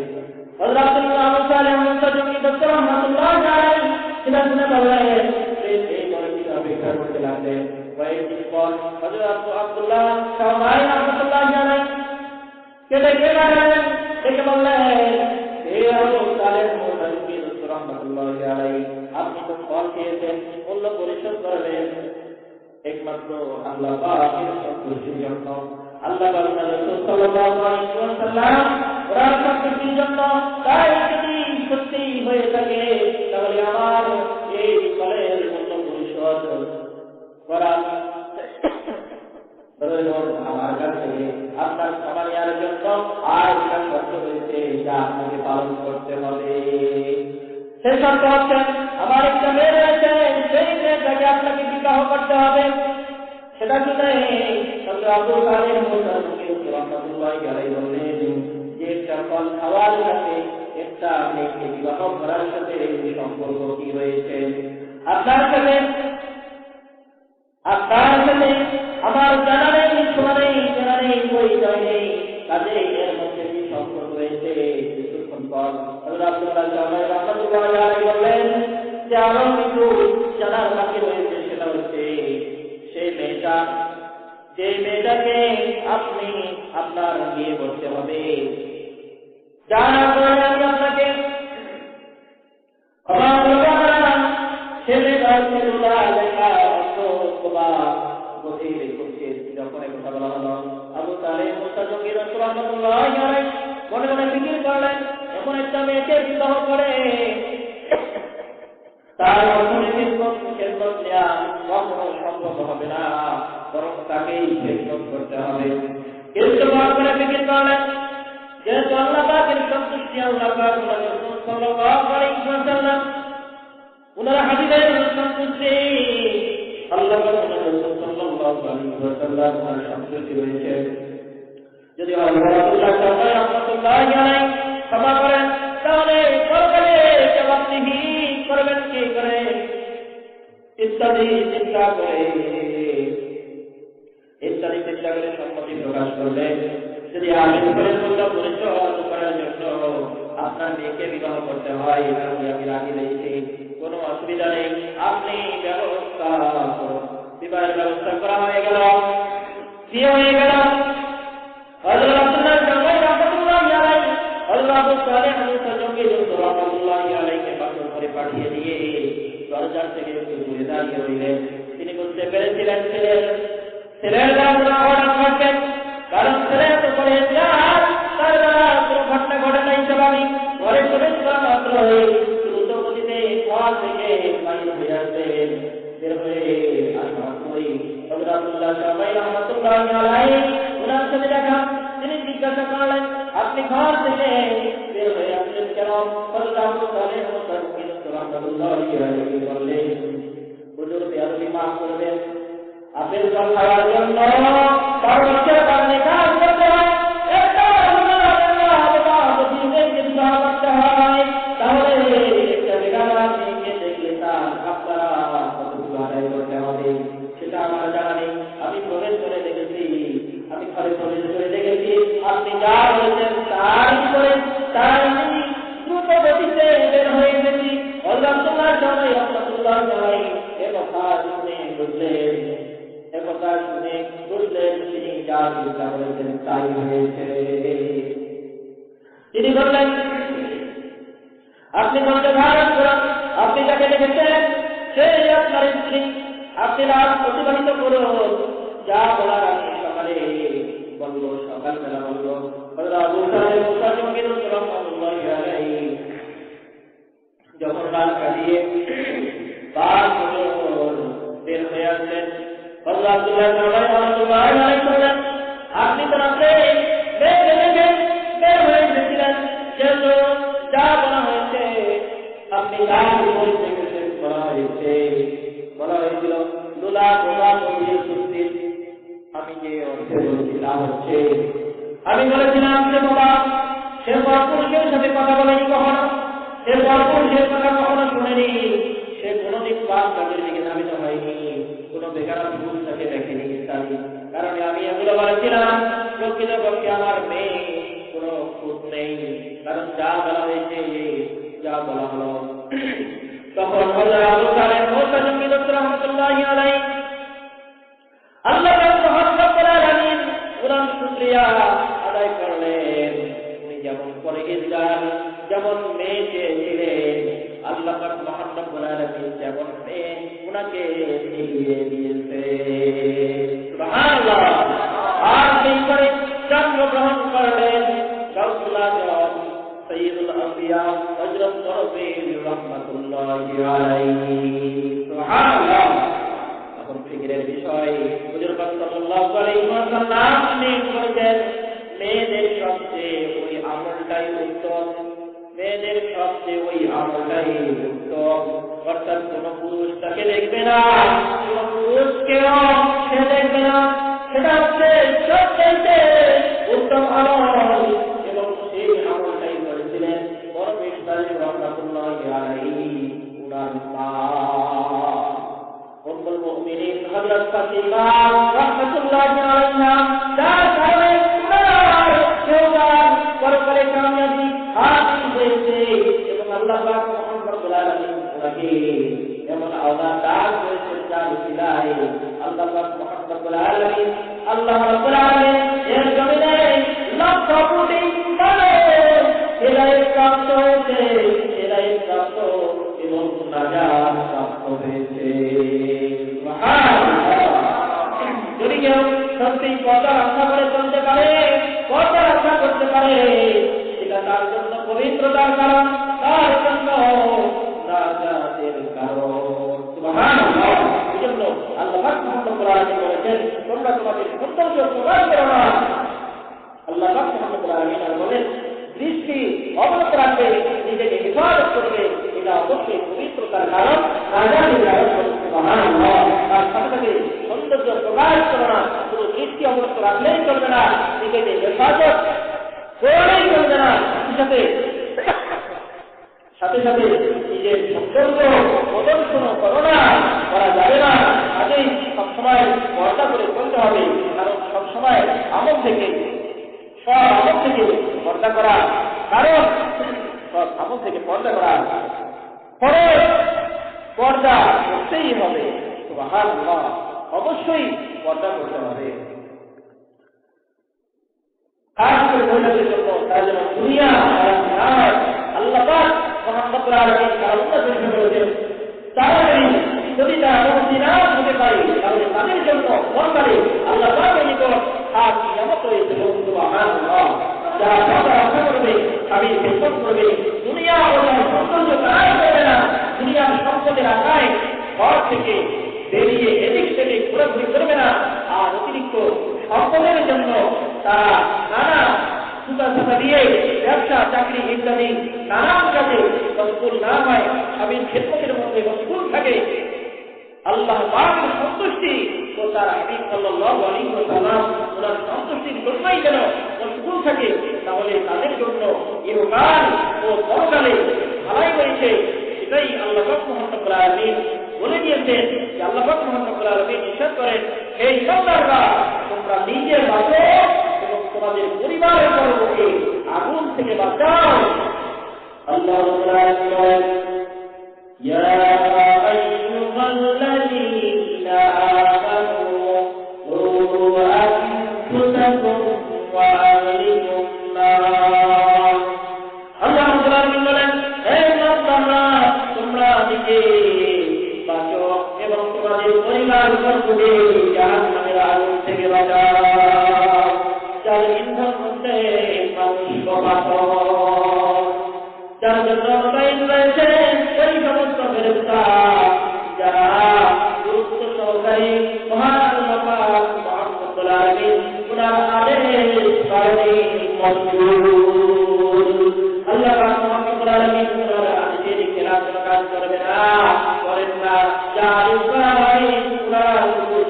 [SPEAKER 1] হযরত আব্দুল্লাহ সালেহ মুসা জঙ্গি রাহমাতুল্লাহ আলাইহি সেটা শুনে বললেন এই পরিস্থিতি অপেক্ষা করতে লাগলেন। কয়েকদিন পর হযরত আব্দুল্লাহ সাহাবাই রাহমাতুল্লাহ আলাইহি কেটে গেলেন, দেখে বললেন হে আবু সালেহ মুসা জঙ্গি রাহমাতুল্লাহ আলাইহি আপনি তো ফল খেয়েছেন, মূল্য পরিশোধ করবেন একমাত্র আল্লাহ পাকের সন্তুষ্টির জন্য। আল্লাহ রাসূল সাল্লাল্লাহু আলাইহি ওয়াসাল্লাম ওনার সন্তুষ্টির জন্য। তাই যদি সত্যি হয়ে থাকে তাহলে আমার এই ফলের মূল্য পরিশোধ করা প্রয়োজন আমার কাছে। আপনার ক্ষমা নেওয়ার জন্য আর একটা শর্ত রয়েছে, যা আপনাকে পালন করতে হবে। সেই শর্ত হচ্ছে আমার একটা মেয়ে রয়েছে, সেই মেয়েটাকে আপনাকে বিবাহ করতে হবে। সেটা শুনে আবু সালেহ মুসা জঙ্গি রাহমাতুল্লাহ আলাইহি বললেন যে একটা ফল খাওয়ার সাথে একটা মেয়েকে বিবাহ করার সাথে সম্পর্ক কি রয়েছে? আপনার সাথে আমার জানা নেই, শোনা নেই, জানা নেই, পরিচয় নেই, কাজে এর মধ্যে কি সম্পর্ক রয়েছে? কিছুক্ষণ পর হযরত আব্দুল্লাহ সাহাবাই রাহমাতুল্লাহ আলাইহি বললেন যে আরো কিছু জানার বাকি রয়েছে। সেটা হচ্ছে সেই মেয়েটা, যে মেয়েটাকে আপনি আপনার বিয়ে করতে হবে, জানার পরে আমি আপনাকে ক্ষমা করব না। সে যখন কথা বলা হলো আবু তালেব মুসা জঙ্গি রাহমাতুল্লাহি আলাইহি মনে মনে ফিকির করলেন এমন একটা মেয়েকে বিবাহ করে তার অর্থনৈতিক খেদমত নেওয়া কখনো সম্ভব হবে না, বরং তাকেই খেদমত করতে হবে। কিন্তু মনে ফিকির করলেন যেহেতু আল্লাহ পাকের সন্তুষ্টি, আল্লাহ পাক রাসূল সাল্লাল্লাহু আলাইহি ওয়াসাল্লাম উনার হাবিবের সন্তুষ্টি, আল্লাহ পাক রাসূল সাল্লাল্লাহু আলাইহি ওয়াসাল্লাম উনার সন্তুষ্টি রয়েছে। যদি রাসূলুল্লাহ সাল্লাল্লাহু আলাইহি ক্ষমা করেন তাহলে পরকালে জবাবদিহি করবেন কি করে ইত্যাদি চিন্তা করে সম্মতি প্রকাশ করলে যদি আশীর্বাদের মূল্য পরিচয় করার জন্য আপনার মেয়েকে বিবাহ করতে হয় তাহলে আমি রাজি দিয়েছি, কোনো অসুবিধা নেই, আপনি ব্যবস্থা করুন। বিবাহের ব্যবস্থা করা হয়ে গেল, বিয়ে হয়ে গেল। হযরত আব্দুল্লাহ জামাই রাহমাতুল্লাহি আলাইহি হযরত আবু সালেহ মুসা জঙ্গি রাহমাতুল্লাহি আলাইহিকে বাসর করে পাঠিয়ে দিয়ে দরজার থেকে একটু দূরে দাঁড়িয়ে রইলেন। তিনি বুঝতে পেরেছিলেন ছেলের অর্ডার করবেন, কারণ ছেলে তো করে যান তার দ্বারা কোনো ঘটনা ঘটে নাই। স্বাভাবিক ঘরে প্রবেশ করা মাত্র দ্রুত গতিতে ঘর থেকে বাইর হয়ে আসবেন। বের হয়ে আসা মাত্রই হযরত আব্দুল্লাহ জামাই রাহমাতুল্লাহি আলাইহি ওনার সাথে দেখা। তিনি জিজ্ঞাসা করলেন আপনি ঘর থেকে বের হয়ে আসলেন কেন? হযরত আবু সালেহ মুসা জঙ্গি রাহমাতুল্লাহি আলাইহি বললেন হুজুর বেয়াদবি মাফ করবেন, আপেল ফল খাওয়ার জন্য তার বাচ্চার কারণে কাজ করতে হয়, একটা করতে হয়, তাহলে একটা বেগানা মেয়েকে দেখলে তার আপনারা কতটুকু আদায় করতে হবে সেটা আমার জানা নেই। আমি প্রবেশ করে দেখেছি, আমি ঘরে প্রবেশ করে দেখেছি আপনি যা বলেছেন তাই করে তাই দ্রুত গতিতে বের হয়ে গেছি। আল্লাহ জামাই রাহমাতুল্লাহি আলাইহি এ কথা শুনে বুঝলেন, একথা শুনে বুঝলেন তিনি যা চিন্তা করেছেন তাই হয়েছে। তিনি বললেন আপনি মনে ধারণ করুন, আপনি যাকে দেখেছেন সেই আপনার স্ত্রী, আপনি রাত অতিবাহিত করুন, যা বলার আমি সকালে বলবো, সকালবেলা বলবো। আবু সালেহ মুসা জঙ্গি রাহমাতুল্লাহি আলাইহি যখন রাত কাটিয়ে বের হয়ে আসলেন, আব্দুল্লাহ জামাই রাহমাতুল্লাহি আলাইহি বললেন আপনি তো রাতে বের হয়ে এসেছিলেন, যেহেতু যা বলা হয়েছে আপনি যা দেখেছেন বলা হয়েছিল দুলা বোমা নদীর চুক্তি। আমি যে অর্থে বলছিলাম হচ্ছে আমি বলেছিলাম যে বাবা সে পরপুরুষের সাথে কথা বলেনি কখনো, সে পরপুরুষের কথা কখনো শুনেনি, সে কোনদিন পাপ কাজের দিকে ধাবিত হয়নি, কোন বেকার পুরুষ তাকে দেখেনি ইত্যাদি। কারণ আমি এগুলো বলেছিলাম প্রকৃতপক্ষে আমার মেয়ে কোনো খুঁত নেই, কারণ যা বলা হয়েছে যা বলা হলো। তখন আবু সালেহ মুসা জঙ্গি রাহমাতুল্লাহি আলাইহি আল্লাহ রাব্বুল আলামিন উনার শুকরিয়া আদায় করলেন। উনি যেমন পরহেজগার, যেমন মেয়ে চেয়েছিলেন, আল্লাহ পাক রাব্বুল আলামিন যেমন মেয়ে উনাকে দিয়ে দিয়েছে। সুবহানাল্লাহ। আর সেই করে জন্মগ্রহণ করলেন গাউসুল আজম সাইয়্যিদুল আম্বিয়া হযরত নবী রাহমাতুল্লাহি আলাইহি। সুবহানাল্লাহ। এখন ফিকিরের বিষয় হুজুর পাক সাল্লাল্লাহু আলাইহি ওয়াসাল্লাম বলেছেন মেয়েদের সবচেয়ে ওই আমলটাই উত্তম, মেয়েদের সবচেয়ে ওই আমলটাই উত্তম। অর্থাৎ কোন পুরুষ তাকে দেখবে না, কোন পুরুষকেও সে দেখবে না, সেটা হচ্ছে সবচেয়ে উত্তম আমল। এবং সেই আমলটাই করেছিলেন পরমেশ সালেহ রাহমাতুল্লাহি আলাইহি উনার মা উম্মুল মুমিনিন হযরত ফাতিমা রাহমাতুল্লাহি আলাইহা, যার কারণে উনার জীবন পরকালে কামিয়াবি হাসিল হয়েছে। এবং আল্লাহ পাক রাব্বুল আলামিন ওনাকে এমন আওলাদ দান করেছেন যার উসিলায় আল্লাহ পাক রাব্বুল আলামিন এর জমিনে লক্ষ কোটি মানুষ হেদায়েত প্রাপ্ত হয়েছে, হেদায়েত প্রাপ্ত এবং নাজাত প্রাপ্ত হয়েছে। যদি কেউ সত্যি পর্দা রক্ষা করে চলতে পারে, পর্দা রক্ষা করতে পারে, এটা তার জন্য পবিত্রতার কারণ, তার জন্য নাজাতের কারণ। সুবহানাল্লাহ। এজন্য আল্লাহ পাক মুহাম্মদ কোরআনে বলেছেন, তোমরা তোমাদের সৌন্দর্য প্রকাশ করো না। আল্লাহ পাক মুহাম্মদ কোরআনে বলেন, দৃষ্টি অবনত রাখবে, নিজেকে হেফাজত করবে, এটা অবশ্যই পবিত্রতার কারণ, নাজাতের কারণ। সুবহানাল্লাহ। তার সাথে সাথে সৌন্দর্য প্রকাশ করো না, শুধু দৃষ্টি অবনত রাখলেই চলবে না, নিজেকে হেফাজত করলেই চলবে না, সাথে সাথে নিজের সৌন্দর্য প্রদর্শন করা যাবে না। কাজেই সবসময় পর্দা করে চলতে হবে, কারণ সবসময় আমল থেকে সব আমল থেকে পর্দা করা, কারণ সব আমল থেকে পর্দা করা ফরজ, পর্দা করতেই হবে। সুবহানাল্লাহ। অবশ্যই পর্দা করতে হবে। খাস করে মহিলাদের জন্য, তার জন্য দুনিয়া আল্লাহ পাক মুহাম্মদ আলাইহিস সালাম বলেছেন, তারা যদি তারা মুমিনাত হতে পারে, তাহলে তাদের জন্য পরকালে আল্লাহ পাকের নিকট আর কিয়ামত রয়েছে। সুবহানাল্লাহ। যারা পর্দা রক্ষা করবে, স্বামীর খেদমত করবে, দুনিয়া ও তার সৌন্দর্য তারাই করবে না, দুনিয়ার সম্পদের আশায় ঘর থেকে বেরিয়ে এদিক থেকে ঘোরাঘুরি করবে না, আর অতিরিক্ত সম্পদের জন্য তারা নানা সুতা দিয়ে ব্যবসা চাকরি ইত্যাদি নানান কাজে মশগুল না হয়, স্বামীর খেদমতের মধ্যে মশগুল থাকে, আল্লাহ পাকের সন্তুষ্টি ও তার হাবিব সাল্লাল্লাহু আলাইহি ওয়াসাল্লাম ওনার সন্তুষ্টির জন্যই যেন মশগুল থাকে, তাহলে তাদের জন্য ইহকাল ও পরকালে ভালাই রয়েছে। এটাই আল্লাহ পাক মুহাম্মদ আলামিন বলে দিয়েছেন যে আল্লাহ পাক মুহাম্মদ আলামিন ইরশাদ করেন, হে ইমানদাররা, তোমরা নিজে বাঁচো এবং তোমাদের পরিবারের পরকে আগুন থেকে বাঁচাও। আল্লাহ বলেন, ইয়া আইয়ুহাল্লাযীনা আমানু কু আনফুসাকুম ওয়া আহলিকুম নার। আল্লাহ বলেন, হে ইমানদাররা, তোমরা নিজে বাঁচো এবং তোমাদের পরিবারকে জাহান্নামের আগুন থেকে বাঁচাও, যার ইন্ধন হচ্ছে মানুষ বাঁচাও, যার জন্য রয়েছে ওই সমস্ত ফেরেশতা যারা গুরুত্ব সহকারে মহান আল্লাহ পাক মুহাম্মদ আলাইহি ওনার আদেশ পালনে মশগুল। আল্লাহ পাক মুহাম্মদ আলাইহি ওনার আদেশের খেলাফ কাজ করবে না, করেন না, যার উপায় ওনারা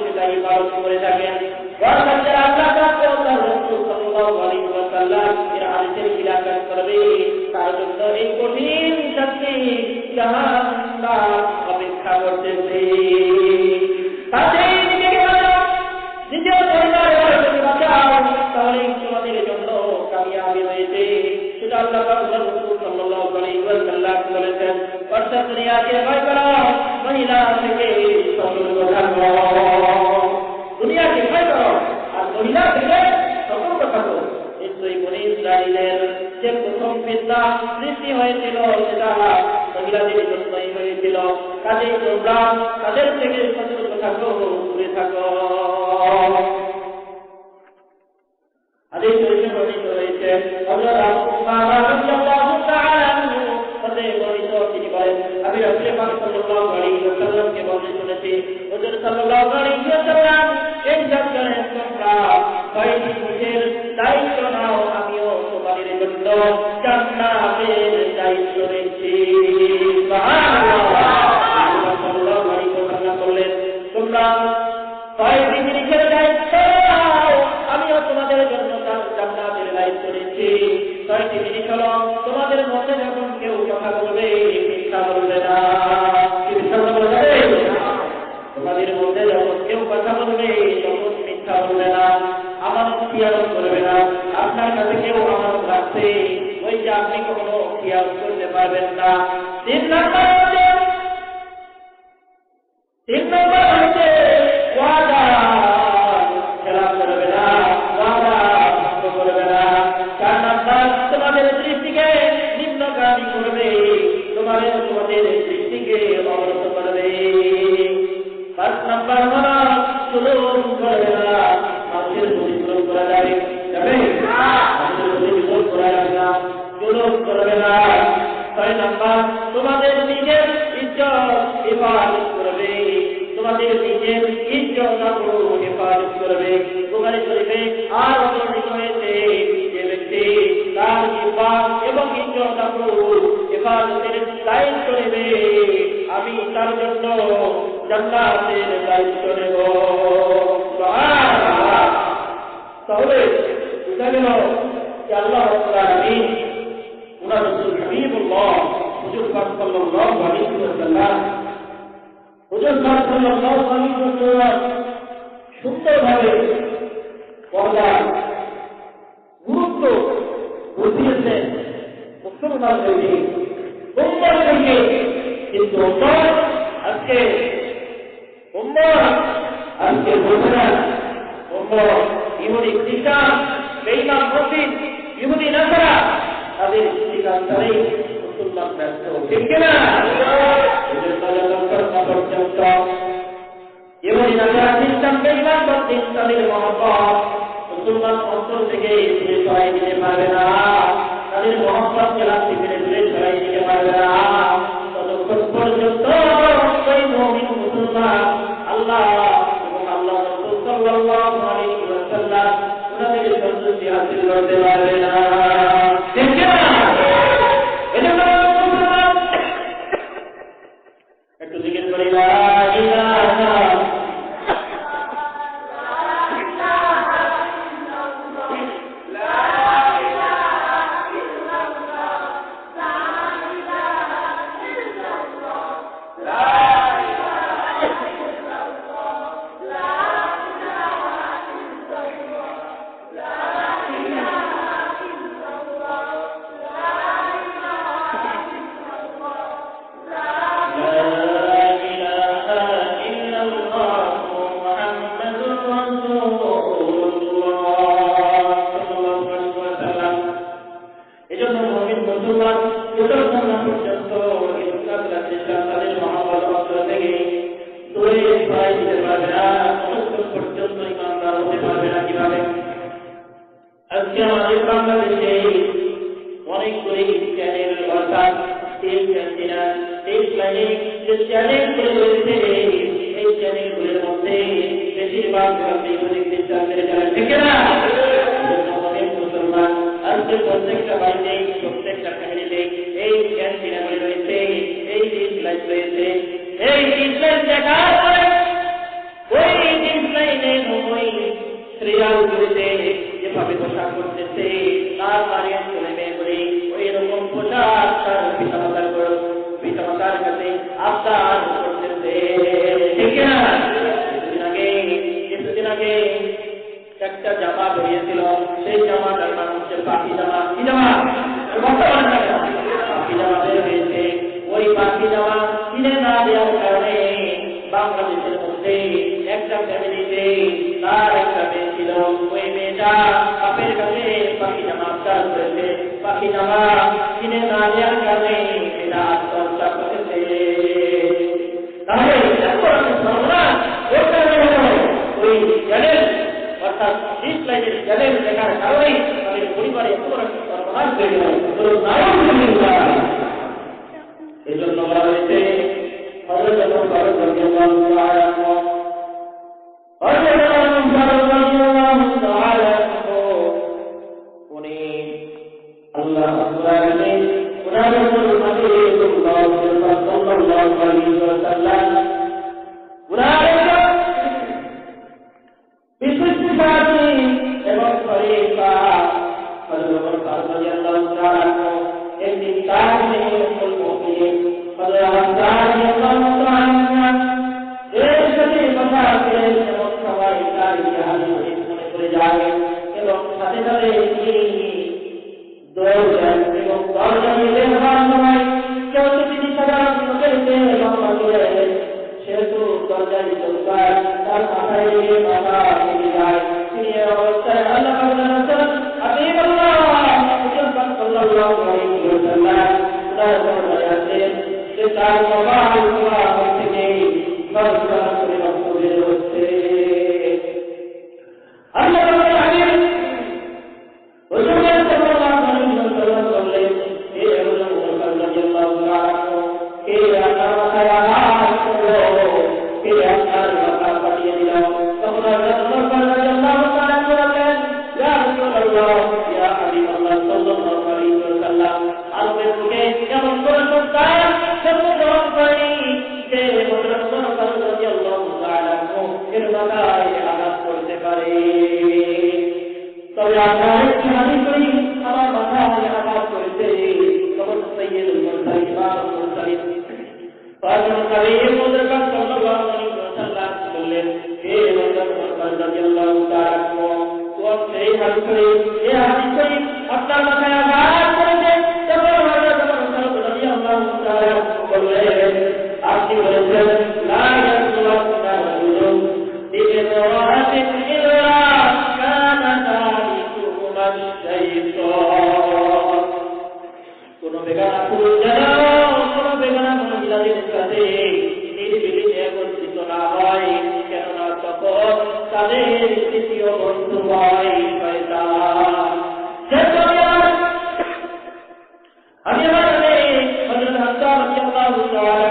[SPEAKER 1] সেটাই পালন করে থাকেন। আল্লাহ পাক ও তার রাসূল সাল্লাল্লাহু আলাইহি ওয়াসাল্লাম এর আদেশের খেলাফ করবে, তার জন্য এই কঠিন শাস্তি জাহান্নাম অপেক্ষা করতেছে। তাতেই নিজেকে বাঁচাও, নিজের পরিবারের বাঁচাও, তাহলে তোমাদের জন্য কামিয়াবি রয়েছে। সেটা আল্লাহ পাক রাসূল সাল্লাল্লাহু আলাইহি ওয়াসাল্লাম বলেছেন, অর্থাৎ দুনিয়াকে ভয় করো, মহিলা থেকে সতর্ক থাকো। দুনিয়াকে ভয় করো আর মহিলা থেকে সতর্ক থাকো। নিশ্চয়ই বনী ইসরাঈলের যে প্রথম ফিতনা সৃষ্টি হয়েছিল সেটা মহিলাদের জন্যই হয়েছিল। কাজেই তোমরা তাদের থেকে সতর্ক থাকো, দূরে থাকো। হাদিস শরীফে বর্ণিত হয়েছে, হযরত আবু উমামা রাদিয়াল্লাহু তাআলা আনহু হতে বর্ণিত, তিনি বলেন, আমি রাসূল পাক সাল্লাল্লাহু আলাইহি ওয়াসাল্লামকে বলতে শুনেছি, হুজুর সাল্লাল্লাহু আলাইহি ওয়াসাল্লাম এই জাতীয় তোমরা কয়েকটি মুখের দায়িত্ব নাও, আমিও তোমাদের জন্য জান্নাতের দায়িত্ব নিচ্ছি। সুবহানাল্লাহ। সাল্লাল্লাহু আলাইহি ওয়াসাল্লাম বললেন, তোমরা কয়েকটি জিনিসের দায়িত্ব নাও, আমিও তোমাদের জন্য জান্নাতের দায়িত্ব নিচ্ছি। কয়েকটি জিনিস হলো, তোমাদের মধ্যে যখন কেউ কথা বলবে মিথ্যা বলবে না। মিথ্যা বলবে, তোমাদের মধ্যে যখন কেউ কথা বলবে তখন মিথ্যা বলবে না, আমানত খিয়ানত করবে না। আপনার কাছে কেউ আমানত রাখছে, ওই যে আপনি কখনো খিয়ানত করতে পারবেন না। তিন নম্বর হচ্ছে ওয়াদা খেলাপ করবে না, ওয়াদা ভঙ্গ করবে না। 4 নম্বর তোমাদের দৃষ্টিকে নিম্নগামী করবে, তোমাদের দৃষ্টিকে অবনত করবে। করা যাবে যাবে আমাদের প্রতি জোর করা যাবে না জুলুম করবে না 6 নাম্বার তোমাদের নিজের ইজ্জত হেফাজত করবে তোমাদের নিজের ইজ্জত হেফাজত করবে বুখারী শরীফে আর বর্ণিত হয়েছে যে ব্যক্তি তার ইবাদত এবং ইজ্জত হেফাজতের দায়িত্ব নেবে আমি তার জন্য জান্নাতের দায়িত্ব নেব সুবহানাল্লাহ তাহলে বুঝা গেল যে আল্লাহ রাব্বুল আলামিন উনার রাসূল হাবিবুল্লাহ হুজুর পাক সাল্লাল্লাহু আলাইহি ওয়াসাল্লাম হুজুর পাক সাল্লাল্লাহু আলাইহি ওয়াসাল্লাম সুন্দরভাবে পর্দার গুরুত্ব বুঝিয়েছেন মুসলমানদেরকে উম্মতকে কিন্তু আজকে বোঝে না ইহুদি খ্রিস্টান বেঈমান মুশরিক ইহুদি নাসারা তাদের সিদ্ধান্তেই মুসলমান ব্যস্ত ঠিক কিনা পর্যন্ত ইহুদি নাসারা খ্রিস্টান বেঈমান মুশরিক তাদের মহব্বত মুসলমান অন্তর থেকে দূরে সরাই দিতে পারবে না তাদের মহব্বত জেলাতে ফিরে দূরে সরাই দিতে পারবে না ততক্ষণ পর্যন্ত ওই মুমিন মুসলমান আল্লাহ এবং আল্লাহ রাসূল সাল্লাল্লাহু আলাইহি ওয়াসাল্লাম ওনাদের সন্তুষ্টি হাসিল করতে পারবে না ঠিক না এজন্য মুসলমান একটু জিকির করি লা ইলাহা ওনার মাথায় আঘাত করেছে তখন হযরত ওমর ফারুক রাদিয়াল্লাহু তাআলা বললেন আপনি বলেছেন লা ইয়াসুল্লাহু রাজুলুন বিমরাতিন ইল্লা কানা তারিকুহুমা শাইতান কোন বেগানা পুরুষ যেন কোন বেগানা মহিলাদের সাথে নির্বিলি একত্রিত না হয় কেননা তখন তাদের তৃতীয় বন্ধু হয় শয়তান আমি আমার হযরত হামজা রাদিয়াল্লাহু তাআলা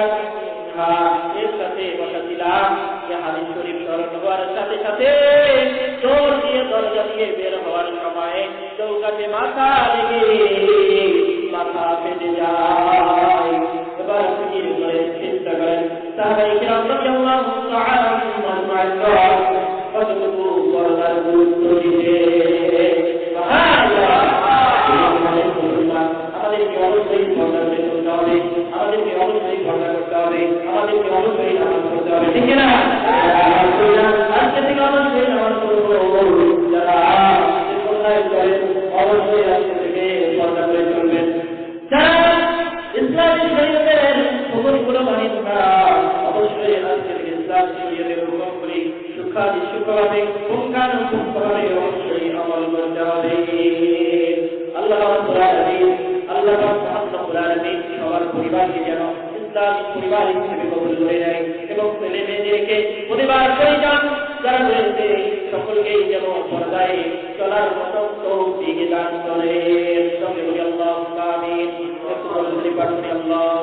[SPEAKER 1] এর সাথে বসেছিলাম যে হাদিস শরীফ স্মরণ হওয়ার সাথে সাথে জোর দিয়ে দরজা দিয়ে বের হওয়ার সময় চৌকাঠে মাথা লেগে মাথা ফেটে যায় এবার ফিকির করে চিন্তা করেন সাহাবায়ে কিরাম রাদিয়াল্লাহু তাআলা আনহুম কতটুকু পর্দার গুরুত্ব দিতে আমাদেরকে অবশ্যই পর্দা করতে হবে আমাদেরকে অবশ্যই পর্দা করতে হবে আমাদেরকে অবশ্যই নামাজ পড়তে হবে ঠিক না আজকে থেকে অবশ্যই নামাজ পড়বো যারা পর্দায় করেন অবশ্যই আজকে থেকে পর্দা করে চলবেন যারা ইসলামী শরীয়তের হুকুমগুলো মানি না অবশ্যই আজকে থেকে ইসলাম শরীয়তের হুকুমগুলি সুখভাবে পুঙ্খানুপুঙ্খভাবে অবশ্যই আমল করতে হবে আল্লাহ রাব্বুল আলামিন আল্লাহ রাব্বুল আলামিন সবার পরিবারকে যেন ইসলামী পরিবার হিসেবে কবুল করে নেয় এবং ছেলে মেয়েদেরকে পরিবার পরিজন যারা রয়েছে সকলকেই যেন পর্দায় চলার মতো তৌফিক দান করেন সকলে বলি আল্লাহুম্মা আমিন। আল্লাহ